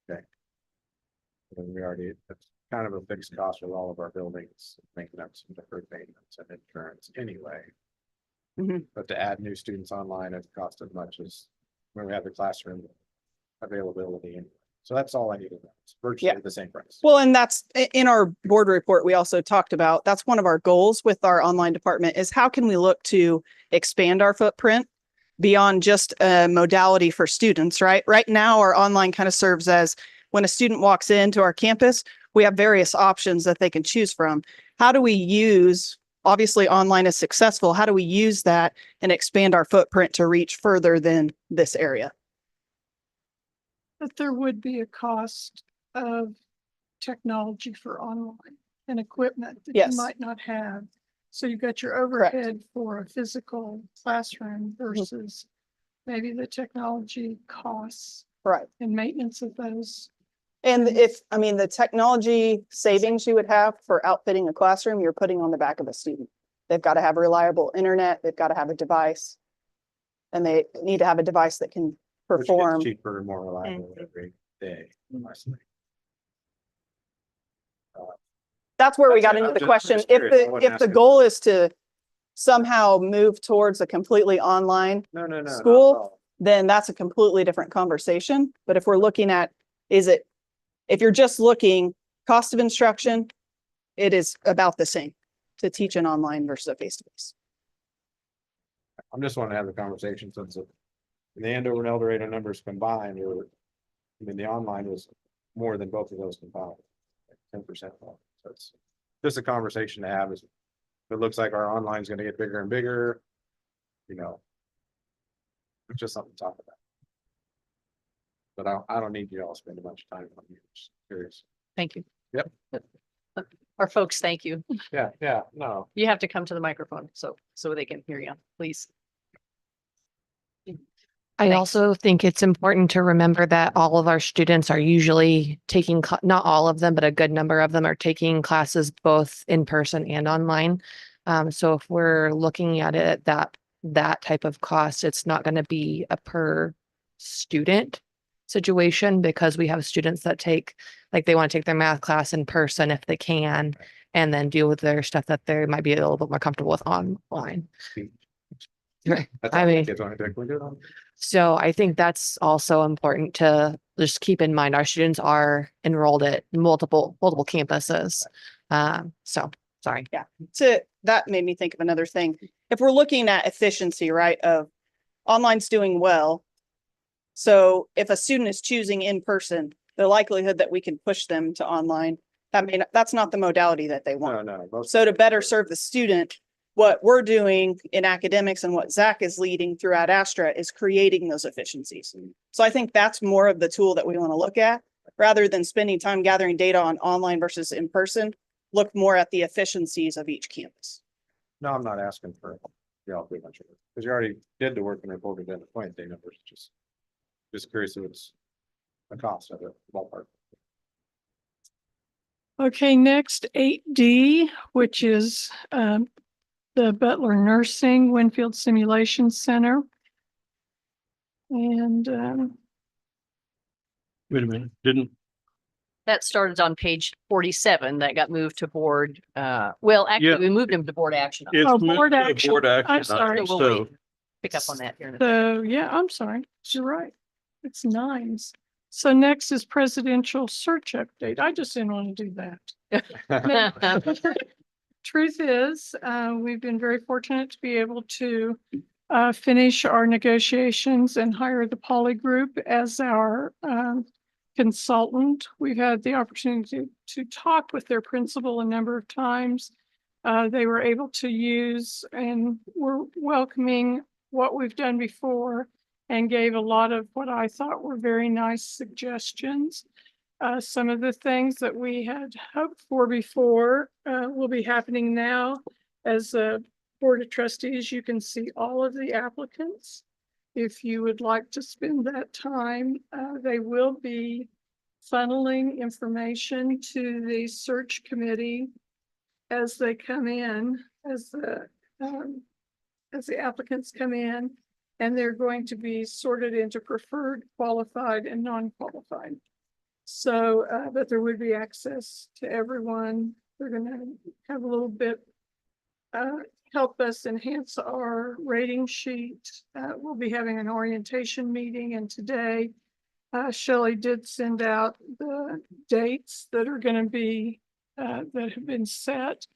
And we already, it's kind of a fixed cost with all of our buildings, making up some deferred payments and insurance anyway. Mhm. But to add new students online, it costs as much as when we have the classroom availability. So that's all I need to know. It's virtually the same price. Well, and that's in our board report, we also talked about, that's one of our goals with our online department is how can we look to expand our footprint beyond just a modality for students, right? Right now, our online kind of serves as when a student walks into our campus, we have various options that they can choose from. How do we use, obviously online is successful, how do we use that and expand our footprint to reach further than this area? But there would be a cost of technology for online and equipment that you Yes. might not have. So you've got your Correct. overhead for a physical classroom versus maybe the technology costs Right. and maintenance of those. And the technology savings you would have for outfitting a classroom, you're putting on the back of a student. They've got to have reliable internet, they've got to have a device. And they need to have a device that can Which gets perform. cheaper and more reliable every day. honestly. That's where we That's got it. into I'm the just question. curious. I If wasn't the asking. goal is to somehow move towards a completely online No, not at school, all. then that's a completely different conversation. But if we're looking at, if you're just looking cost of instruction, it is about the same to teach an online versus a face-to-face. I'm just wanting to have the conversation since the Andover and El Dorado numbers combined the online was more than both of those combined. 10% more. So it's just a conversation to have. Is it looks like our online is going to get bigger and bigger, it's just something to talk about. But I don't need you all to spend a bunch of time on it. Just curious. thank you. Yep. Our folks, thank you. Yeah, no. You have to come to the microphone so they can hear you, please. I Thanks. also think it's important to remember that all of our students are usually taking, not all of them, but a good number of them are taking classes both in person and online. So if we're looking at it that type of cost, it's not going to be a per student situation because we have students that they want to take their math class in person if they can, and then deal with their stuff that they might be a little bit more comfortable with online. Right. That's I all mean, kids want to do it on. so I think that's also important to just keep in mind. Our students are enrolled at multiple campuses. So sorry. Yeah, that made me think of another thing. If we're looking at efficiency, right, of online's doing well. So if a student is choosing in person, the likelihood that we can push them to online that's not the modality that they want. No. So to better serve the student, what we're doing in academics and what Zach is leading throughout Astra is creating those efficiencies. So I think that's more of the tool that we want to look at rather than spending time gathering data on online versus in person. Look more at the efficiencies of each campus. No, I'm not asking for, y'all do a bunch of it, because you already did the work and reported in the 20-day numbers, just curious if it's the cost of it, ballpark. Okay, next 8D, which is the Butler Nursing Winfield Simulation Center. And Wait a minute, didn't, That started on page 47. That got moved to board. Well, actually, Yeah. we moved him to board action. it's Oh, moved board to action. board I'm action, sorry. So we'll wait. Pick up on that here in a second. so, yeah, I'm sorry. You're right. It's nines. So next is presidential search update. I just didn't want to do that. Truth is, we've been very fortunate to be able to finish our negotiations and hire the Poly Group as our consultant. We've had the opportunity to talk with their principal a number of times. They were able to use and were welcoming what we've done before and gave a lot of what I thought were very nice suggestions. Some of the things that we had hoped for before will be happening now. As a Board of Trustees, you can see all of the applicants. If you would like to spend that time, they will be funneling information to the search committee as they come in, as the applicants come in, and they're going to be sorted into preferred, qualified, and non-qualified. So, but there would be access to everyone. They're going to have a little bit, help us enhance our rating sheet. We'll be having an orientation meeting, and today, Shelley did send out the dates that are going to be, that have been set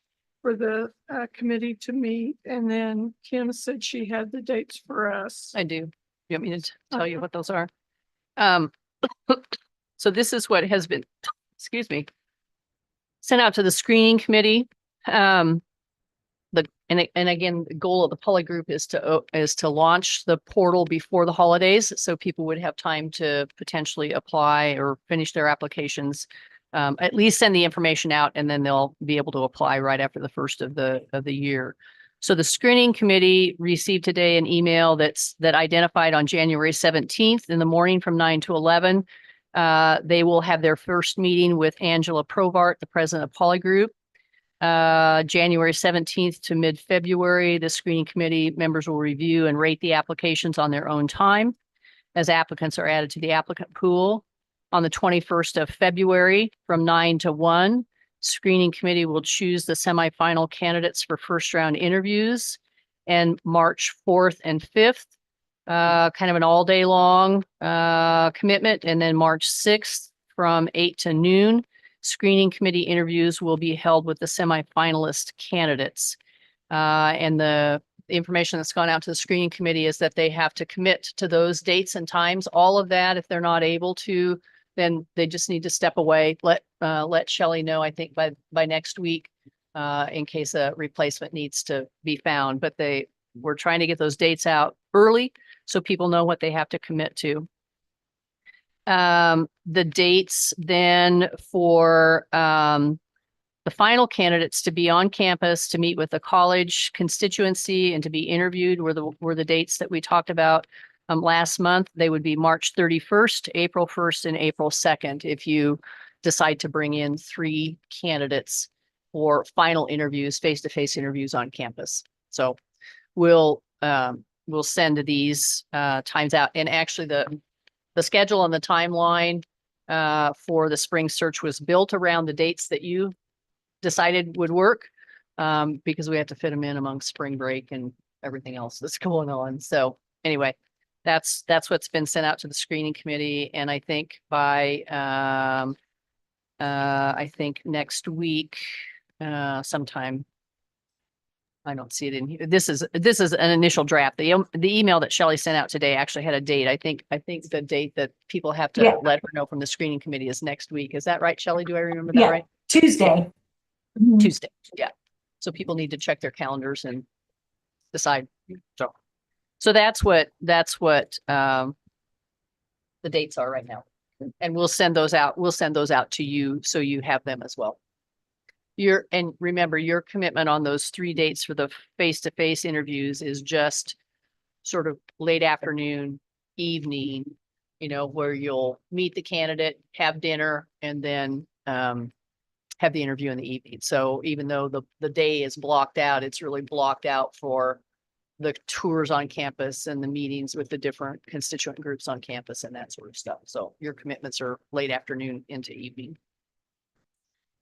for the committee to meet. And then Kim said she had the dates for us. I do. You want me to tell you what those are? So this is what has been, excuse me, sent out to the screening committee. And again, the goal of the Poly Group is to launch the portal before the holidays, so people would have time to potentially apply or finish their applications. At least send the information out, and then they'll be able to apply right after the first of the year. So the screening committee received today an email that identified on January 17th in the morning from 9 to 11. They will have their first meeting with Angela Provart, the president of Poly Group. January 17th to mid-February, the screening committee members will review and rate the applications on their own time as applicants are added to the applicant pool. On the 21st of February from 9 to 1, screening committee will choose the semifinal candidates for first round interviews. And March 4th and 5th, kind of an all day long commitment. And then March 6th from 8 to noon, screening committee interviews will be held with the semifinalist candidates. And the information that's gone out to the screening committee is that they have to commit to those dates and times. All of that, if they're not able to, then they just need to step away. Let Shelley know, I think by next week, in case a replacement needs to be found. But we're trying to get those dates out early so people know what they have to commit to. The dates then for the final candidates to be on campus to meet with the college constituency and to be interviewed were the dates that we talked about last month. They would be March 31st, April 1st, and April 2nd if you decide to bring in 3 candidates for final interviews, face-to-face interviews on campus. So we'll send these times out. And actually the schedule and the timeline for the spring search was built around the dates that you decided would work, because we have to fit them in among spring break and everything else that's going on. So anyway, that's what's been sent out to the screening committee. And I think by I think next week, sometime, I don't see it in here. This is an initial draft. The email that Shelley sent out today actually had a date. I think the date that people have to let her know from the screening committee is next week. Is that right, Shelley? Do I remember that right? Tuesday. Tuesday, yeah. So people need to check their calendars and decide. So that's what the dates are right now. And we'll send those out. We'll send those out to you so you have them as well. And remember, your commitment on those 3 dates for the face-to-face interviews is just sort of late afternoon, evening, where you'll meet the candidate, have dinner, and then have the interview in the evening. So even though the day is blocked out, it's really blocked out for the tours on campus and the meetings with the different constituent groups on campus and that sort of stuff. So your commitments are late afternoon into evening.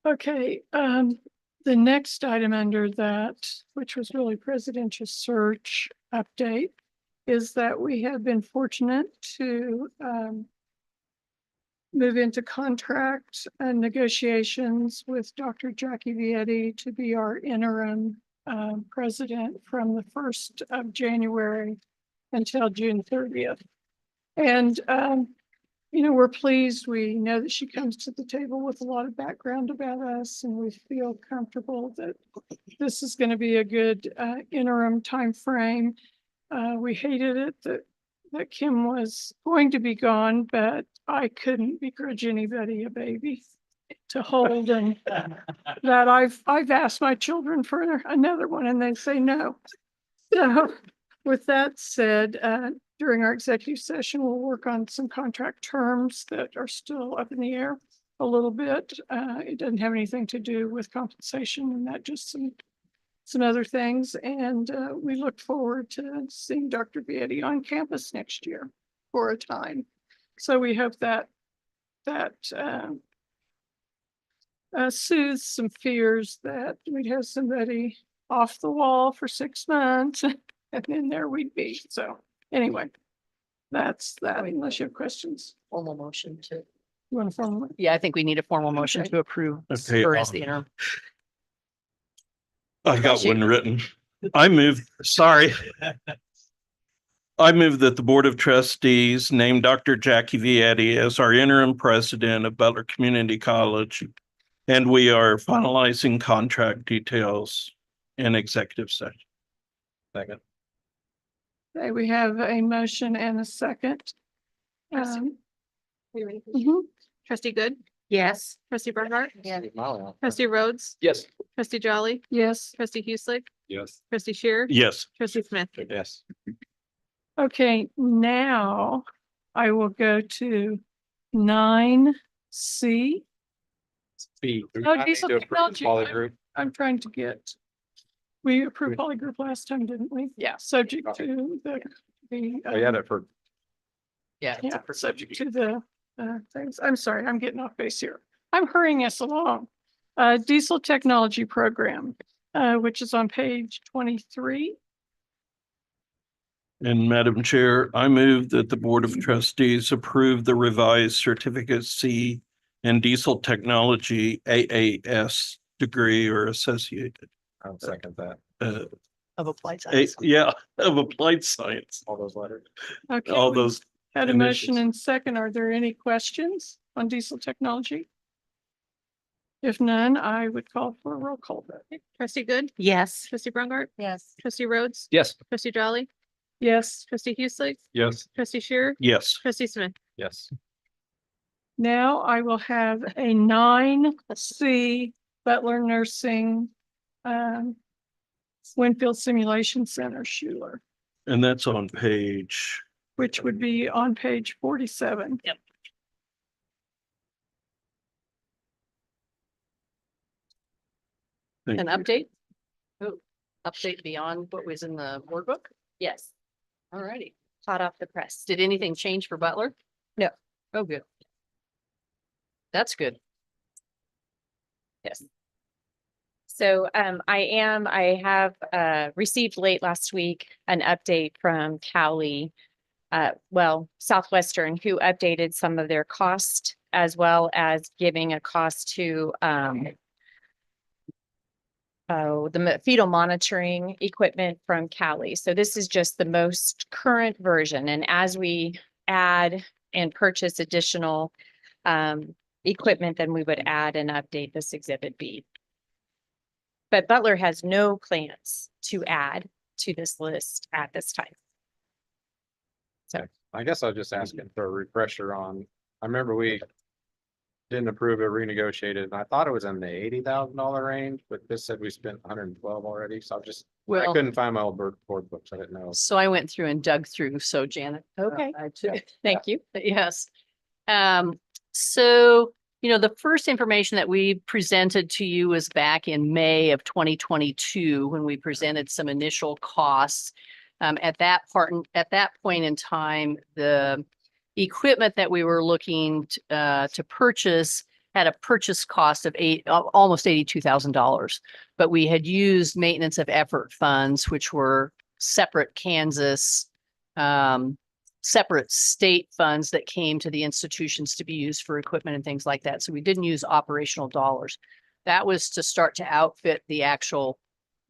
Okay, the next item under that, which was really presidential search update, is that we have been fortunate to move into contract and negotiations with Dr. Jackie Vietti to be our interim president from the 1st of January until June 30th. And we're pleased. We know that she comes to the table with a lot of background about us, and we feel comfortable that this is going to be a good interim time frame. We hated it that Kim was going to be gone, but I couldn't begrudge anybody a baby to hold, and that I've asked my children for another one, and they say no. So with that said, during our executive session, we'll work on some contract terms that are still up in the air a little bit. It doesn't have anything to do with compensation and that, just some other things. And we look forward to seeing Dr. Vietti on campus next year for a time. So we hope that soothes some fears that we'd have somebody off the wall for 6 months and then there we'd be. So anyway, that's that, unless you have questions. Formal motion to. You want to formal? Yeah, I think we need a formal motion to approve Okay, her as the interim. I got one written. I move that the Board of Trustees name Dr. Jackie Vietti as our interim president of Butler Community College. And we are finalizing contract details in executive session. Second. Okay, we have a motion and a second. Trustee Good, Yes. trustee Bernhardt, Yeah. trustee Rhodes, Yes. trustee Jolly, Yes. trustee Hueslick, Yes. trustee Shear, Yes. trustee Smith. Yes. Okay, now I will go to 9C. B. Oh, diesel technology. Polygroup. I'm trying to get, we approved polygroup last time, didn't we? Yeah. Subject to the. I had it for, Yeah. Yeah, subject to the things. I'm sorry, I'm getting off base here. I'm hurrying us along. Diesel technology program, which is on page 23. And Madam Chair, I move that the Board of Trustees approve the revised Certificate C in Diesel Technology AAS degree or associated. I'll second that. Of applied science. Of applied science. All those letters. Okay. All we those. Had a motion initials. and second. Are there any questions on diesel technology? If none, I would call for a roll call vote. Trustee Good, Yes. trustee Bernhardt, Yes. trustee Rhodes, Yes. trustee Jolly, Yes. trustee Hueslick, Yes. trustee Shear, Yes. trustee Smith. Yes. Now I will have a 9C Butler Nursing Winfield Simulation Center, Schuler, And that's on page. which would be on page 47. Yep. Thank An you. update? Oh, update beyond what was in the board book? Yes, All righty. hot off the press. Did anything change for Butler? No. Oh, good. That's good. Yes. So I have received late last week an update from Cali, Southwestern, who updated some of their cost as well as giving a cost to the fetal monitoring equipment from Cali. So this is just the most current version. And as we add and purchase additional equipment, then we would add and update this Exhibit B. But Butler has no plans to add to this list at this time. So I guess I was just asking for a refresher on, I remember we didn't approve it, renegotiated, and I thought it was in the $80,000 range, but this said we spent 112 already, so I Well, couldn't find my old board books, I didn't know. so I went through and dug through. So Janet. Okay. I took- thank you. Yes. So, the first information that we presented to you was back in May of 2022, when we presented some initial costs. At that point in time, the equipment that we were looking to purchase had a purchase cost of almost $82,000. But we had used maintenance of effort funds, which were separate separate state funds that came to the institutions to be used for equipment and things like that. So we didn't use operational dollars. That was to start to outfit the actual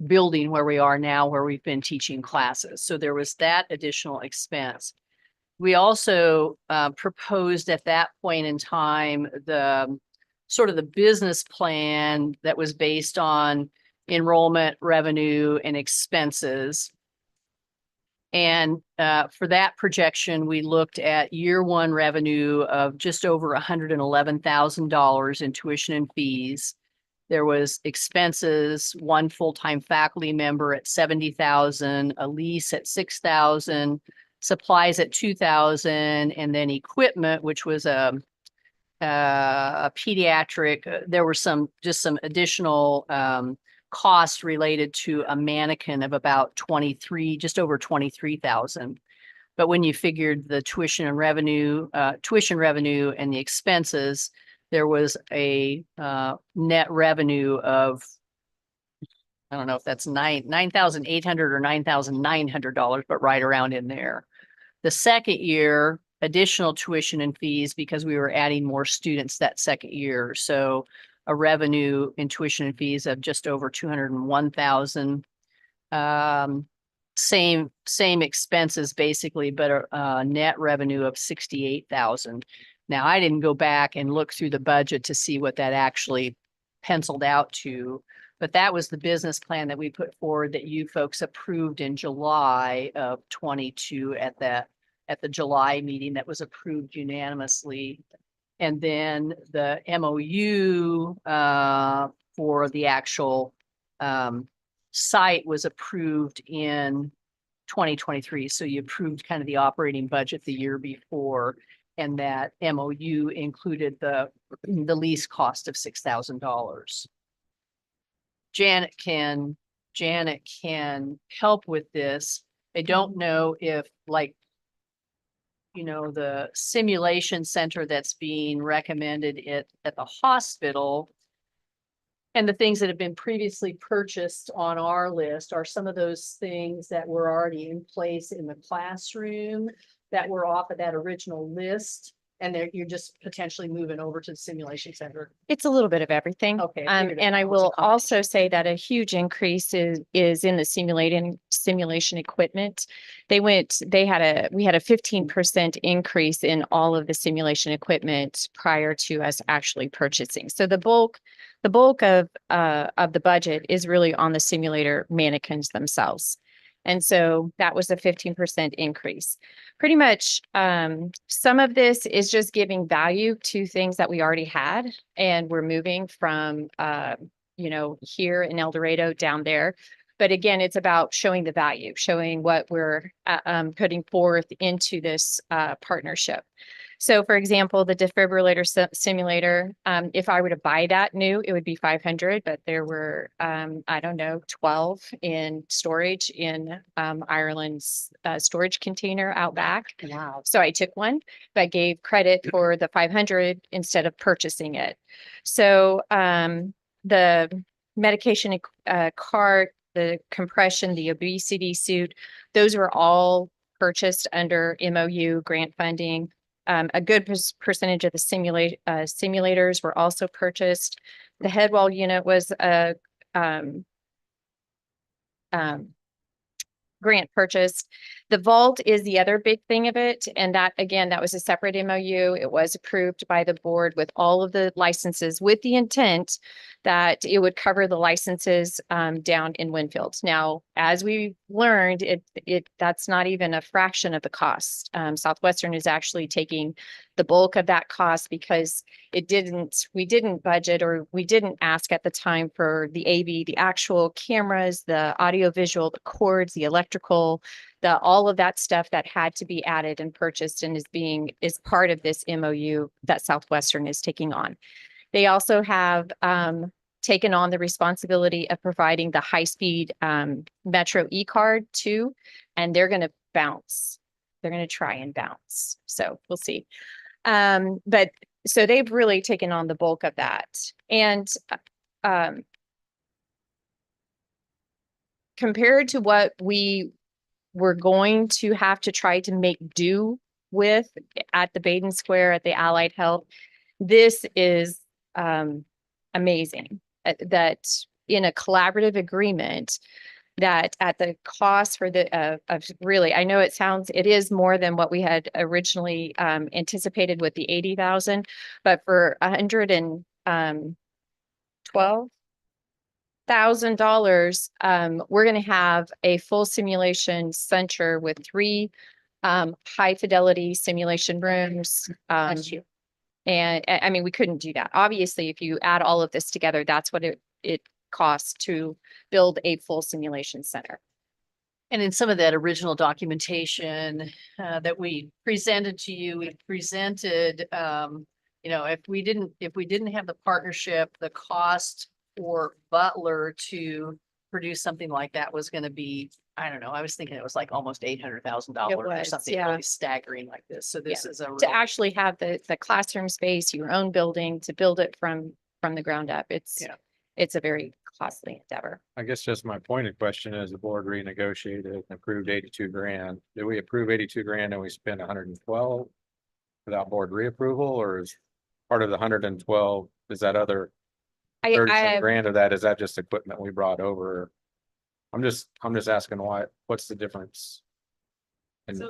building where we are now, where we've been teaching classes. So there was that additional expense. We also proposed at that point in time the sort of the business plan that was based on enrollment, revenue, and expenses. And for that projection, we looked at year one revenue of just over $111,000 in tuition and fees. There was expenses, one full-time faculty member at $70,000, a lease at $6,000, supplies at $2,000, and then equipment, which was a pediatric. There were some additional costs related to a mannequin of about just over 23,000. But when you figured the tuition revenue and the expenses, there was a net revenue of, I don't know if that's $9,800 or $9,900, but right around in there. The second year, additional tuition and fees, because we were adding more students that second year. So a revenue in tuition and fees of just over 201,000. Same expenses basically, but a net revenue of 68,000. Now, I didn't go back and look through the budget to see what that actually penciled out to, but that was the business plan that we put forward that you folks approved in July of 22 at the July meeting that was approved unanimously. And then the MOU for the actual site was approved in 2023. So you approved kind of the operating budget the year before, and that MOU included the lease cost of $6,000. Janet can help with this. I don't know if the simulation center that's being recommended at the hospital and the things that have been previously purchased on our list are some of those things that were already in place in the classroom that were off of that original list. And you're just potentially moving over to the simulation center. It's a little bit of everything. Okay. And I will also say that a huge increase is in the simulation equipment. We had a 15% increase in all of the simulation equipment prior to us actually purchasing. So the bulk of the budget is really on the simulator mannequins themselves. And so that was a 15% increase. Pretty much some of this is just giving value to things that we already had, and we're moving from here in El Dorado down there. But again, it's about showing the value, showing what we're putting forth into this partnership. So for example, the defibrillator simulator, if I were to buy that new, it would be $500, but there were, 12 in storage in Ireland's storage container out back. Wow. So I took one, but gave credit for the 500 instead of purchasing it. So the medication cart, the compression, the obesity suit, those were all purchased under MOU grant funding. A good percentage of the simulators were also purchased. The head wall unit was grant purchase. The vault is the other big thing of it. And that, again, that was a separate MOU. It was approved by the board with all of the licenses with the intent that it would cover the licenses down in Winfield. Now, as we learned, that's not even a fraction of the cost. Southwestern is actually taking the bulk of that cost because we didn't budget, or we didn't ask at the time for the AV, the actual cameras, the audio visual, the cords, the electrical, all of that stuff that had to be added and purchased and is part of this MOU that Southwestern is taking on. They also have taken on the responsibility of providing the high-speed Metro e-card too, and they're going to bounce. They're going to try and bounce. So we'll see. But so they've really taken on the bulk of that. And compared to what we were going to have to try to make do with at the Baden Square at the Allied Health, this is amazing that in a collaborative agreement, that at the cost for the of really, I know it is more than what we had originally anticipated with the 80,000, but for $112,000, we're going to have a full simulation center with 3 high fidelity simulation rooms. And I mean, we couldn't do that. Obviously, if you add all of this together, that's what it costs to build a full simulation center. And in some of that original documentation that we presented to you, we presented, if we didn't have the partnership, the cost for Butler to produce something like that was going to be, I don't know, I was thinking it was like almost $800,000 or something really staggering like this. So this is to actually have the classroom space, your own building, to build it from the ground up. It's a very costly endeavor. I guess just my pointed question is the board renegotiated and approved 82 grand. Did we approve 82 grand and we spent 112 without board reapproval, or is part of the 112, is that other 30 grand of that, is that just equipment we brought over? I'm just asking what's the difference? And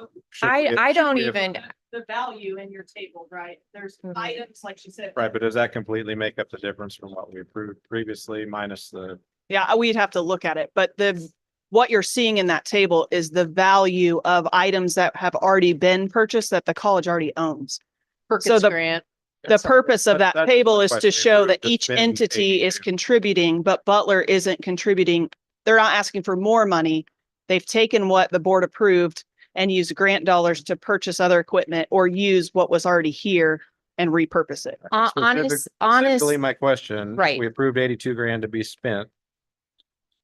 I don't even. The value in your table, right? There's items, like she said. Right, but does that completely make up the difference from what we approved previously minus the? Yeah, we'd have to look at it, but what you're seeing in that table is the value of items that have already been purchased that the college already owns. Perkins grant. The purpose of that table is to question. show that Approved to each spend entity is 82. contributing, but Butler isn't contributing. They're not asking for more money. They've taken what the board approved and used grant dollars to purchase other equipment or use what was already here and repurpose it. Specifically, my question, Right. we approved 82 grand to be spent.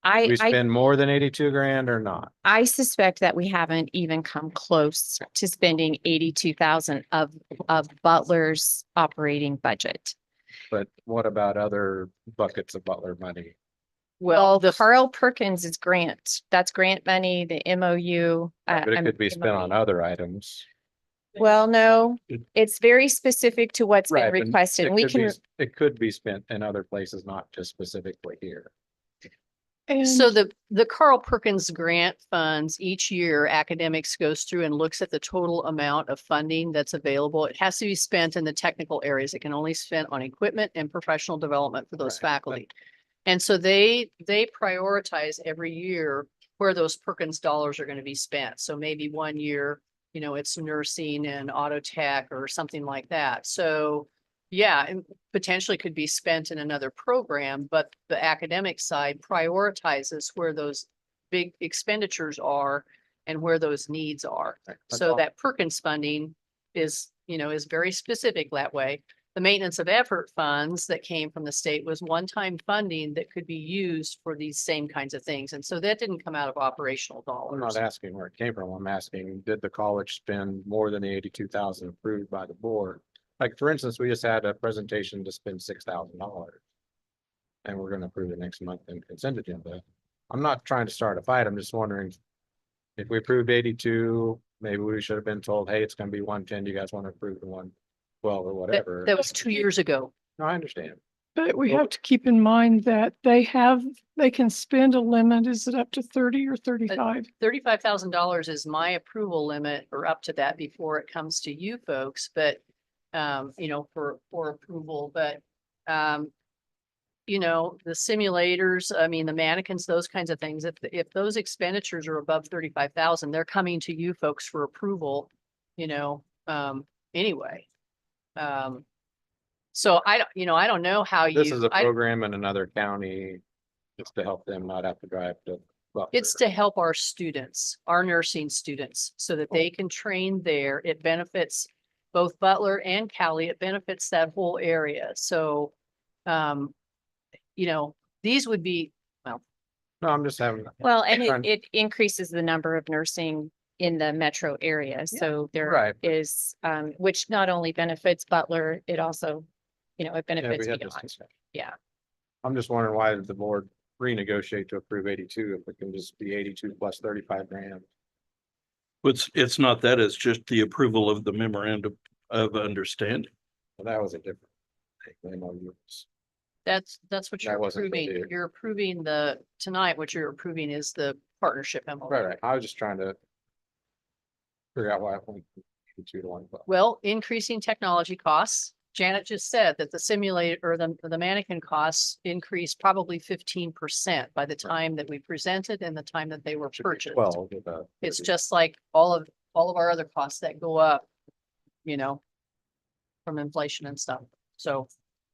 I We spend more than 82 grand or not? I suspect that we haven't even come close to spending 82,000 of Butler's operating budget. But what about other buckets of Butler money? Well, the Carl Perkins is grant. That's grant money, the MOU. But it could be spent on other items. Well, no, it's very specific to what's been Right, and requested. And we can, it could be spent in other places, not just specifically here. So the Carl Perkins grant funds, each year academics goes through and looks at the total amount of funding that's available. It has to be spent in the technical areas. It can only spend on equipment and professional development for those faculty. And so they prioritize every year where those Perkins dollars are going to be spent. So maybe one year, it's nursing and auto tech or something like that. So yeah, and potentially could be spent in another program, but the academic side prioritizes where those big expenditures are and where those needs are. So that Perkins funding is very specific that way. The maintenance of effort funds that came from the state was one-time funding that could be used for these same kinds of things. And so that didn't come out of operational dollars. I'm not asking where it came from. I'm asking, did the college spend more than the 82,000 approved by the board? Like, for instance, we just had a presentation to spend $6,000. And we're going to approve it next month in consent agenda. I'm not trying to start a fight. I'm just wondering if we approved 82, maybe we should have been told, hey, it's going to be 110. Do you guys want to approve the 112 or whatever? That was 2 years ago. No, I understand. But we have to keep in mind that they can spend a limit. Is it up to 30 or 35? $35,000 is my approval limit or up to that before it comes to you folks, but for approval, but the simulators, I mean, the mannequins, those kinds of things, if those expenditures are above 35,000, they're coming to you folks for approval, anyway. So I don't know how you. This is a program in another county, just to help them not have to drive to. Butler. It's to help our students, our nursing students, so that they can train there. It benefits both Butler and Cali. It benefits that whole area. So, these would be, well. No, I'm just having. Well, and it increases the number of nursing in the metro area. So there is, which not only benefits Butler, it also, it benefits beyond. Yeah. I'm just wondering why did the board renegotiate to approve 82 if it can just be 82 plus 35 grand? It's not that, it's just the approval of the memorandum of understanding. Well, that was a different thing. That's what you're That wasn't approving. clear. You're approving tonight, what you're approving is the partnership MOU. Right. I was just trying to figure out why I went 82 to 1. Well, increasing technology costs. Janet just said that the simulator or the mannequin costs increased probably 15% by the time that we presented and the time that they were purchased. 12. It's just like all of our other costs that go up, from inflation and stuff. So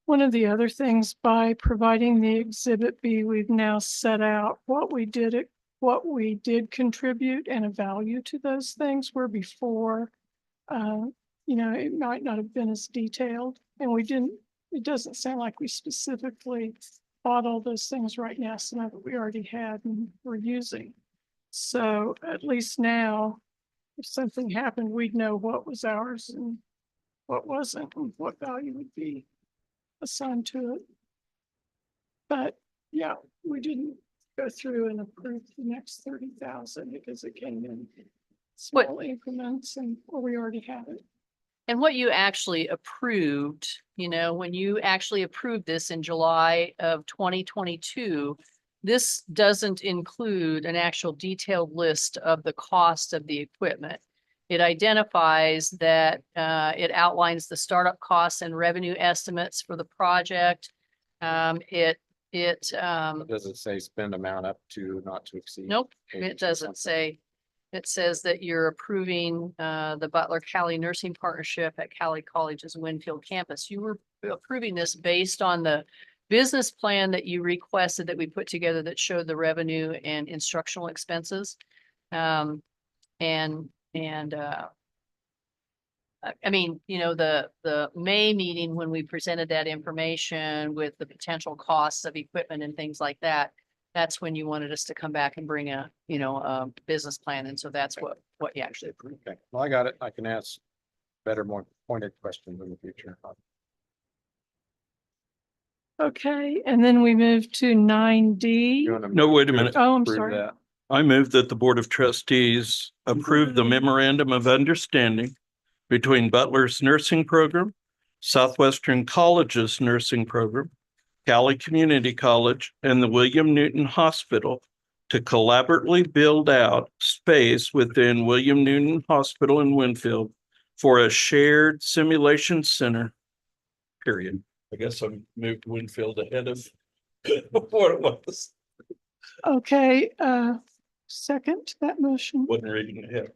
One of the other things, by providing the Exhibit B, we've now set out what we did contribute and a value to those things, where before, it might not have been as detailed, and it doesn't sound like we specifically bought all those things right now, some of it we already had and we're using. So at least now, if something happened, we'd know what was ours and what wasn't, and what value would be assigned to it. But yeah, we didn't go through and approve the next 30,000 because it came in small increments or we already had it. And what you actually approved, when you actually approved this in July of 2022, this doesn't include an actual detailed list of the cost of the equipment. It identifies that it outlines the startup costs and revenue estimates for the project. Does it say spend amount up to not to exceed? Nope, it doesn't say. It says that you're approving the Butler Cali Nursing Partnership at Cali College's Winfield campus. You were approving this based on the business plan that you requested that we put together that showed the revenue and instructional expenses. The May meeting, when we presented that information with the potential costs of equipment and things like that, that's when you wanted us to come back and bring a business plan. And so that's what you actually approved. Okay, well, I got it. I can ask better, more pointed questions in the future. Okay, and then we move to 9D. No, wait a minute. Oh, I'm Approve sorry. that. I move that the Board of Trustees approve the memorandum of understanding between Butler's nursing program, Southwestern College's nursing program, Cali Community College, and the William Newton Hospital to collaboratively build out space within William Newton Hospital in Winfield for a shared simulation center, period. I guess I moved Winfield ahead of what it was. Okay, second that motion. Wasn't reading ahead.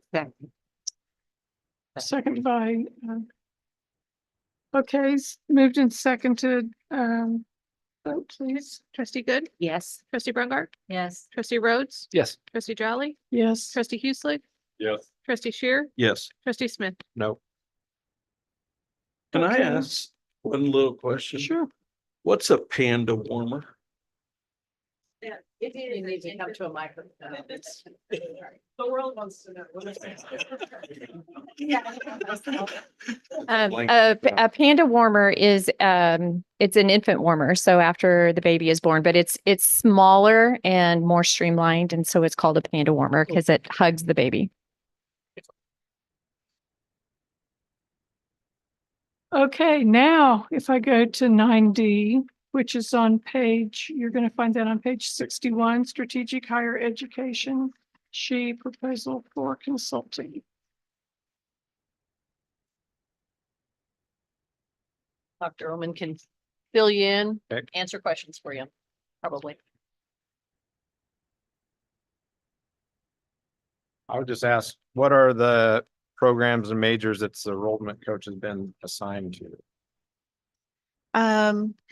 Second by, okay, moved and seconded, vote please. Trustee Good, Yes. trustee Brungart, Yes. trustee Rhodes, Yes. trustee Jolly, Yes. trustee Hueslick, Yes. trustee Shear, Yes. trustee Smith. No. Can I Okay. ask one little question? Sure. What's a panda warmer? It needs to come to a microphone. The world wants to know. A panda warmer is, it's an infant warmer. So after the baby is born, but it's smaller and more streamlined. And so it's called a panda warmer because it hugs the baby. Okay, now if I go to 9D, which is on page, you're going to find that on page 61, strategic higher education, proposal for consulting. Dr. Oman can fill you in, Okay. answer questions for you, probably. I would just ask, what are the programs and majors that the enrollment coach has been assigned to?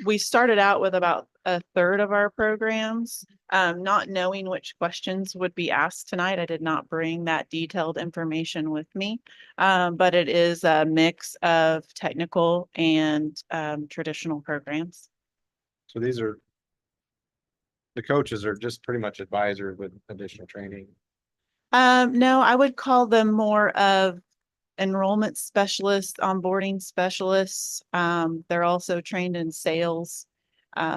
We started out with about a third of our programs, not knowing which questions would be asked tonight. I did not bring that detailed information with me. But it is a mix of technical and traditional programs. So these are, the coaches are just pretty much advisors with additional training. No, I would call them more of enrollment specialists, onboarding specialists. They're also trained in sales.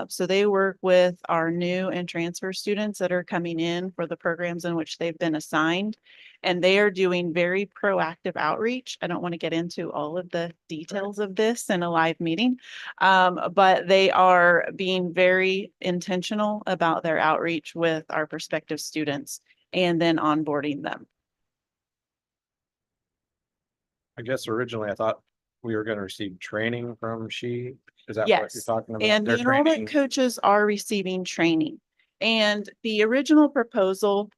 So they work with our new and transfer students that are coming in for the programs in which they've been assigned. And they are doing very proactive outreach. I don't want to get into all of the details of this in a live meeting, but they are being very intentional about their outreach with our prospective students and then onboarding them. I guess originally I thought we were going to receive training from Is that what you're Yes, talking about? and the They're enrollment training. coaches are receiving training. And the original proposal,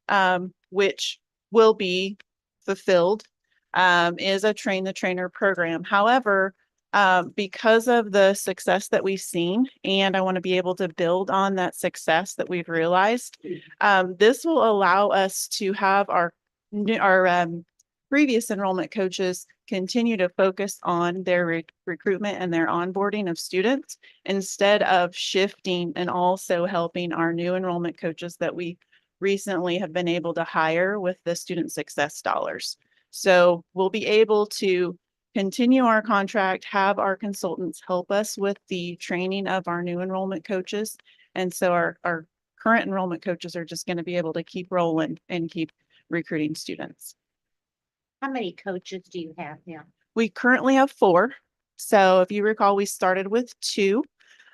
which will be fulfilled, is a train the trainer program. However, because of the success that we've seen, and I want to be able to build on that success that we've realized, this will allow us to have our previous enrollment coaches continue to focus on their recruitment and their onboarding of students instead of shifting and also helping our new enrollment coaches that we recently have been able to hire with the student success dollars. So we'll be able to continue our contract, have our consultants help us with the training of our new enrollment coaches. And so our current enrollment coaches are just going to be able to keep rolling and keep recruiting students. How many coaches do you have now? We currently have 4. So if you recall, we started with 2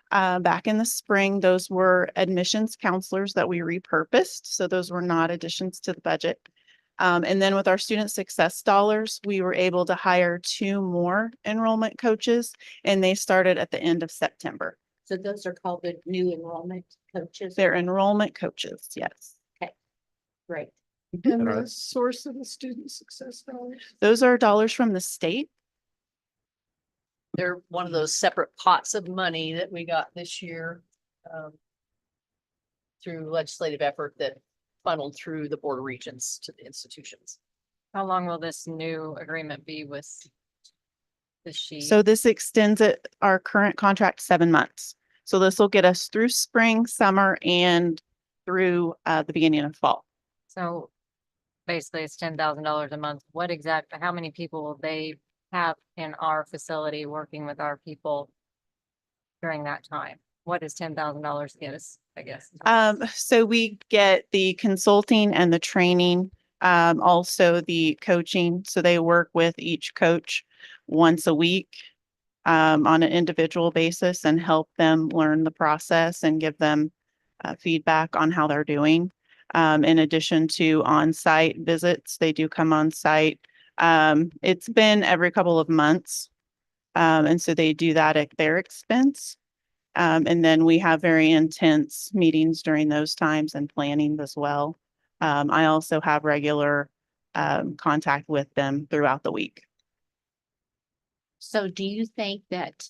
back in the spring. Those were admissions counselors that we repurposed. So those were not additions to the budget. And then with our student success dollars, we were able to hire 2 more enrollment coaches, and they started at the end of September. So those are called the new enrollment coaches? They're enrollment coaches, yes. Okay, great. And the source of the student success dollars. Those are dollars from the state. They're one of those separate pots of money that we got this year through legislative effort that funneled through the Board of Regents to the institutions. How long will this new agreement be with the So this extends our current contract 7 months. So this will get us through spring, summer, and through the beginning of fall. So basically it's $10,000 a month. How many people will they have in our facility working with our people during that time? What does $10,000 get us, I guess? So we get the consulting and the training, also the coaching. So they work with each coach once a week on an individual basis and help them learn the process and give them feedback on how they're doing. In addition to on-site visits, they do come on site. It's been every couple of months. And so they do that at their expense. And then we have very intense meetings during those times and planning as well. I also have regular contact with them throughout the week. So do you think that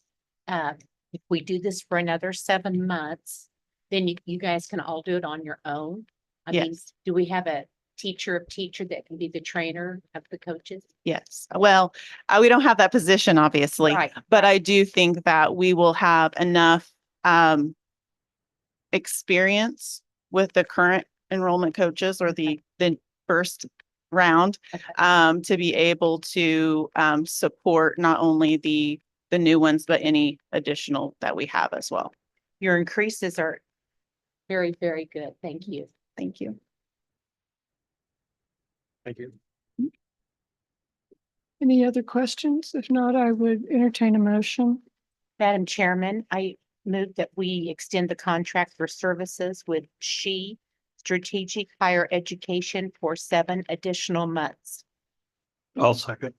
if we do this for another 7 months, then you guys can all do it on your own? I mean, Yes. do we have a teacher of teacher that can be the trainer of the coaches? Yes. Well, we don't have that position, obviously, Right, but I do think that we will have enough experience with the current enrollment coaches or the first round Okay. to be able to support not only the new ones, but any additional that we have as well. Your increases are very, very good. Thank you. Thank you. Thank you. Any other questions? If not, I would entertain a motion. Madam Chairman, I move that we extend the contract for services with Strategic Higher Education for 7 additional months. I'll second.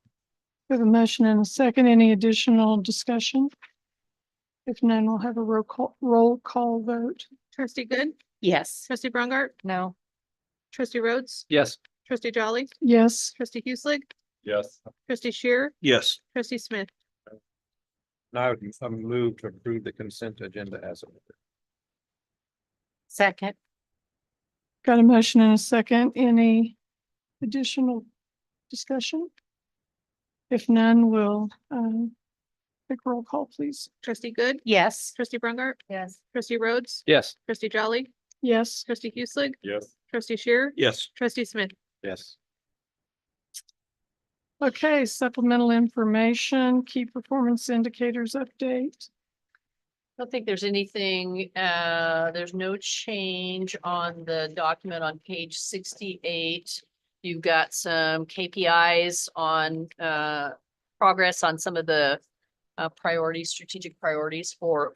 We have a motion and a second. Any additional discussion? If none, we'll have a roll call vote. Trustee Good, Yes. trustee Brungart, No. trustee Rhodes, Yes. trustee Jolly, Yes. trustee Hueslick, Yes. trustee Shear, Yes. trustee Smith. Now I would move to approve the consent agenda as amended. Second. Got a motion and a second. Any additional discussion? If none, we'll take roll call, please. Trustee Good, Yes. trustee Brungart, Yes. trustee Rhodes, Yes. trustee Jolly, Yes. trustee Hueslick, Yes. trustee Shear, Yes. trustee Smith. Yes. Okay, supplemental information, key performance indicators update. I don't think there's anything, there's no change on the document on page 68. You've got some KPIs on, progress on some of the priorities, strategic priorities for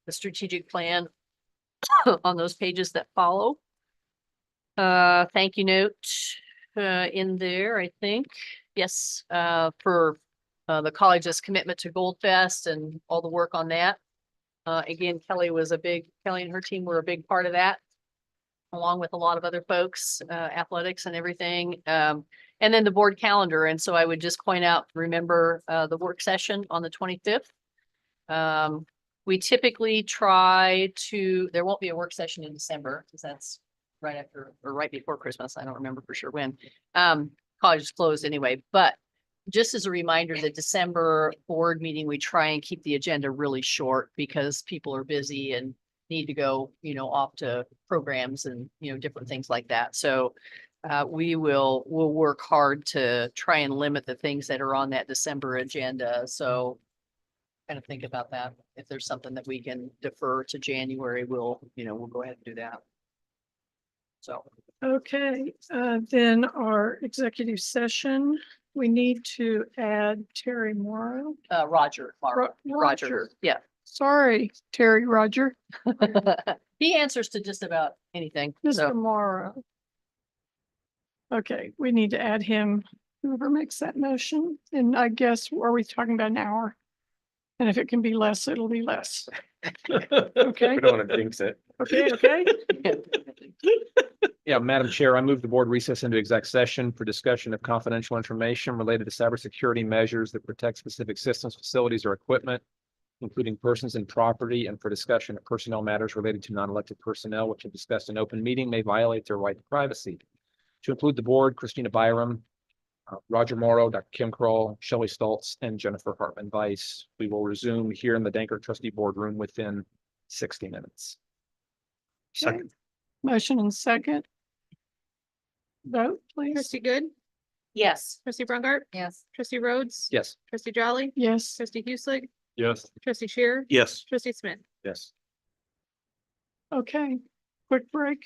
the strategic plan on those pages that follow. Thank you note, in there, I think. Yes, for, the college's commitment to Gold Fest and all the work on that. Again, Kelly and her team were a big part of that, along with a lot of other folks, athletics and everything. And then the board calendar. And so I would just point out, remember, the work session on the 25th. We typically there won't be a work session in December because that's right after or right before Christmas. I don't remember for sure when. College is closed anyway, but just as a reminder, the December board meeting, we try and keep the agenda really short because people are busy and need to go, off to programs and, different things like that. So we'll work hard to try and limit the things that are on that December agenda. So kind of think about that. If there's something that we can defer to January, we'll go ahead and do that. So. Okay, then our executive session, we need to add Terry Morrow. Roger. Roger. Yeah. Sorry, Terry Roger. He answers to just about anything. Mr. Morrow. Okay, we need to add him, whoever makes that motion. And I guess, are we talking about an hour? And if it can be less, it'll be less. Okay. We don't want to jinx it. Okay. Yeah, Madam Chair, I move the board recess into exec session for discussion of confidential information related to cybersecurity measures that protect specific systems, facilities, or equipment, including persons and property, and for discussion of personnel matters related to non-elected personnel, which if discussed in open meeting may violate their right to privacy. To include the board, Christina Byram, Roger Morrow, Dr. Kim Kroll, Shelley Stoltz, and Jennifer Hartman Weiss. We will resume here in the Danker Trustee Boardroom within 60 minutes. Second. Motion and second. Vote, please. Trustee Good, Yes. trustee Brungart, Yes. trustee Rhodes, Yes. trustee Jolly, Yes. trustee Hueslick, Yes. trustee Shear, Yes. trustee Smith. Yes. Okay, quick break.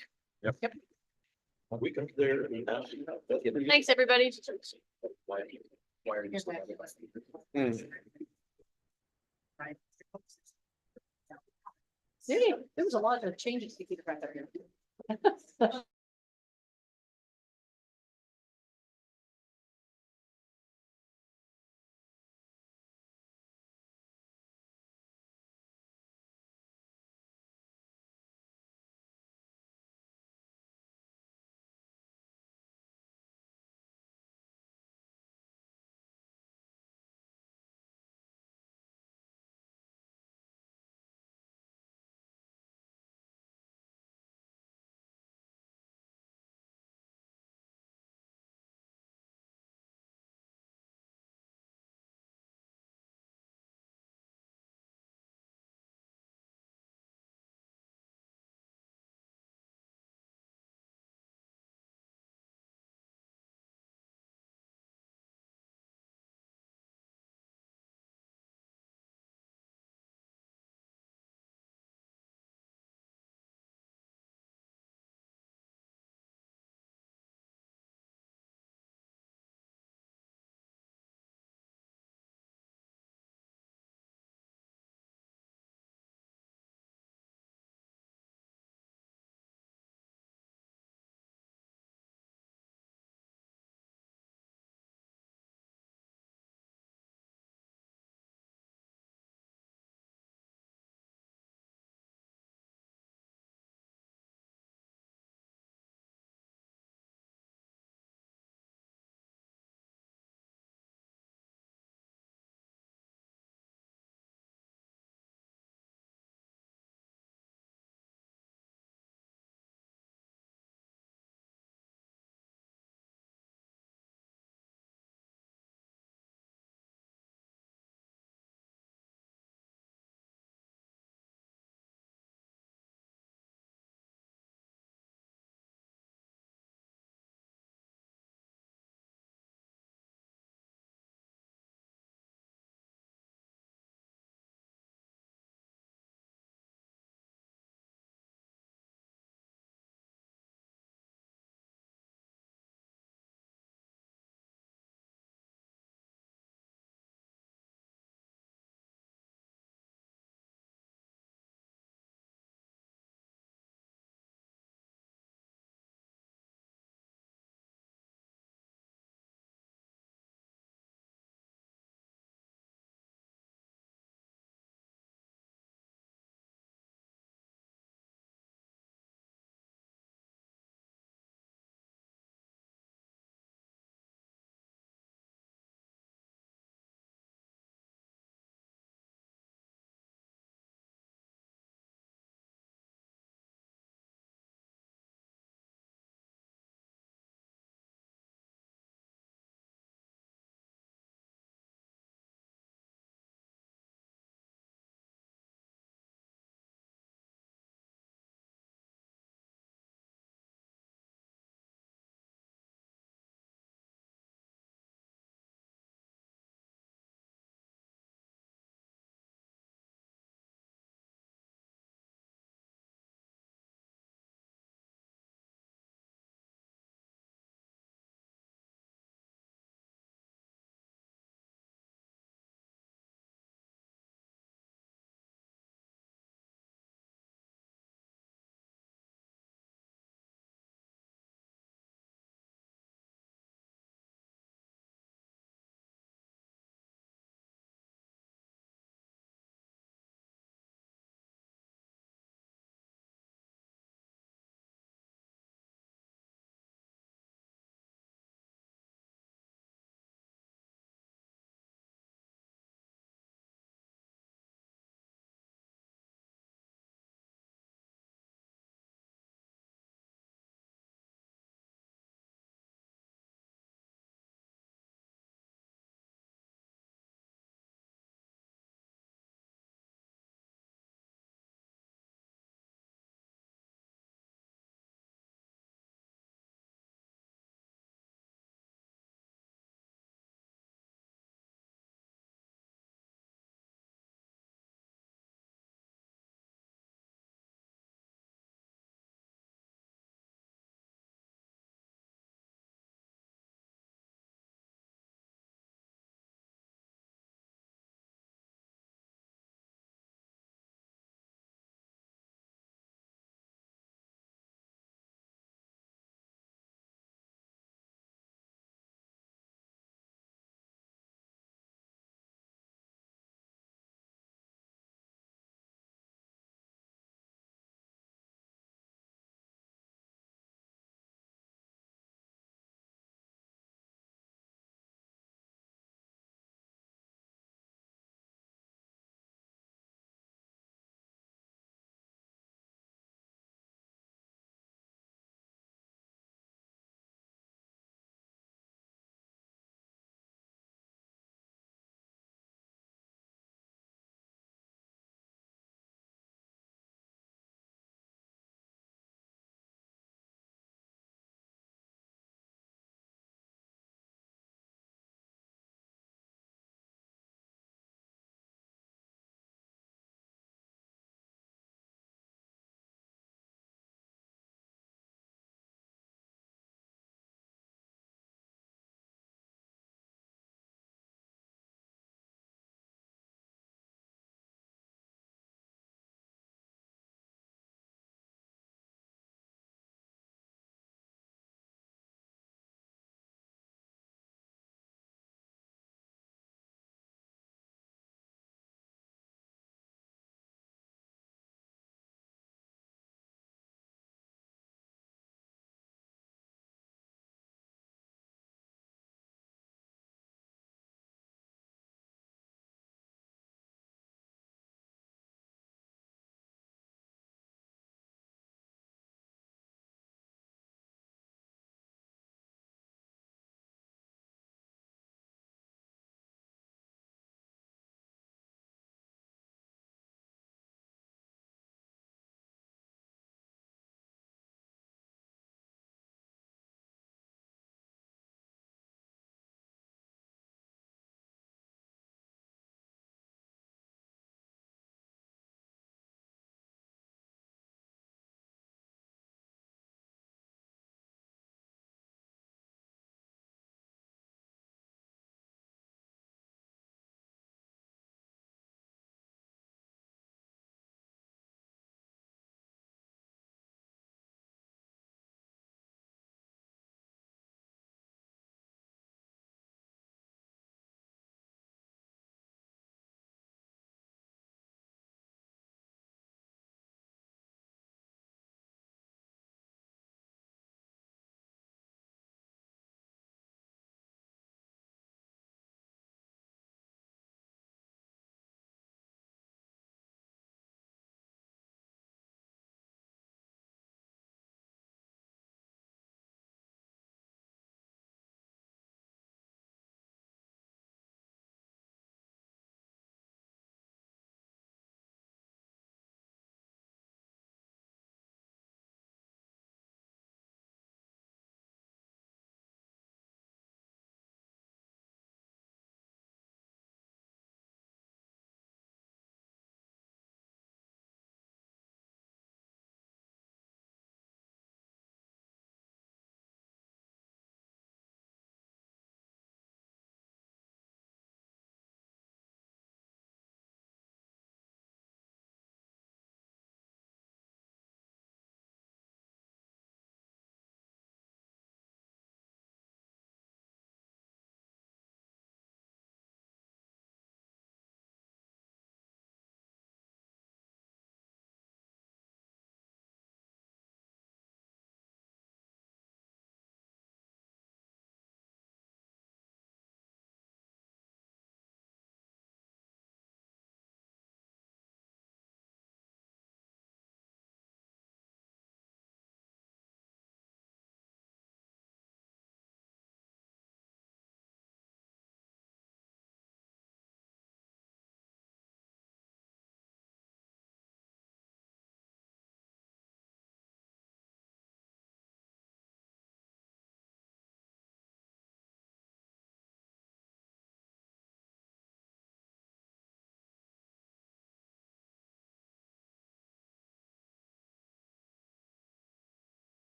We come there. Thanks, everybody. There was a lot of changes to keep track of here.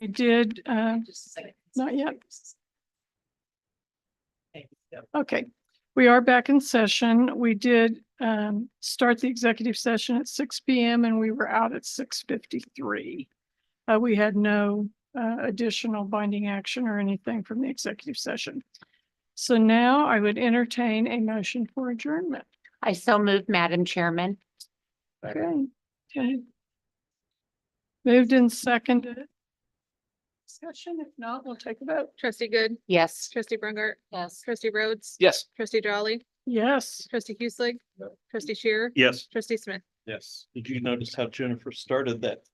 We did, Just a second. not yet. Okay, we are back in session. We did start the executive session at 6 p.m. and we were out at 6:53. We had no additional binding action or anything from the executive session. So now I would entertain a motion for adjournment. I so moved, Madam Chairman. Okay. Okay. Moved and seconded. Discussion, if not, we'll take a vote. Trustee Good, Yes. trustee Brungart, Yes. trustee Rhodes, Yes. trustee Jolly, Yes. trustee Hueslick, trustee Shearer, Yes. trustee Smith. Yes. Did you notice how Jennifer started that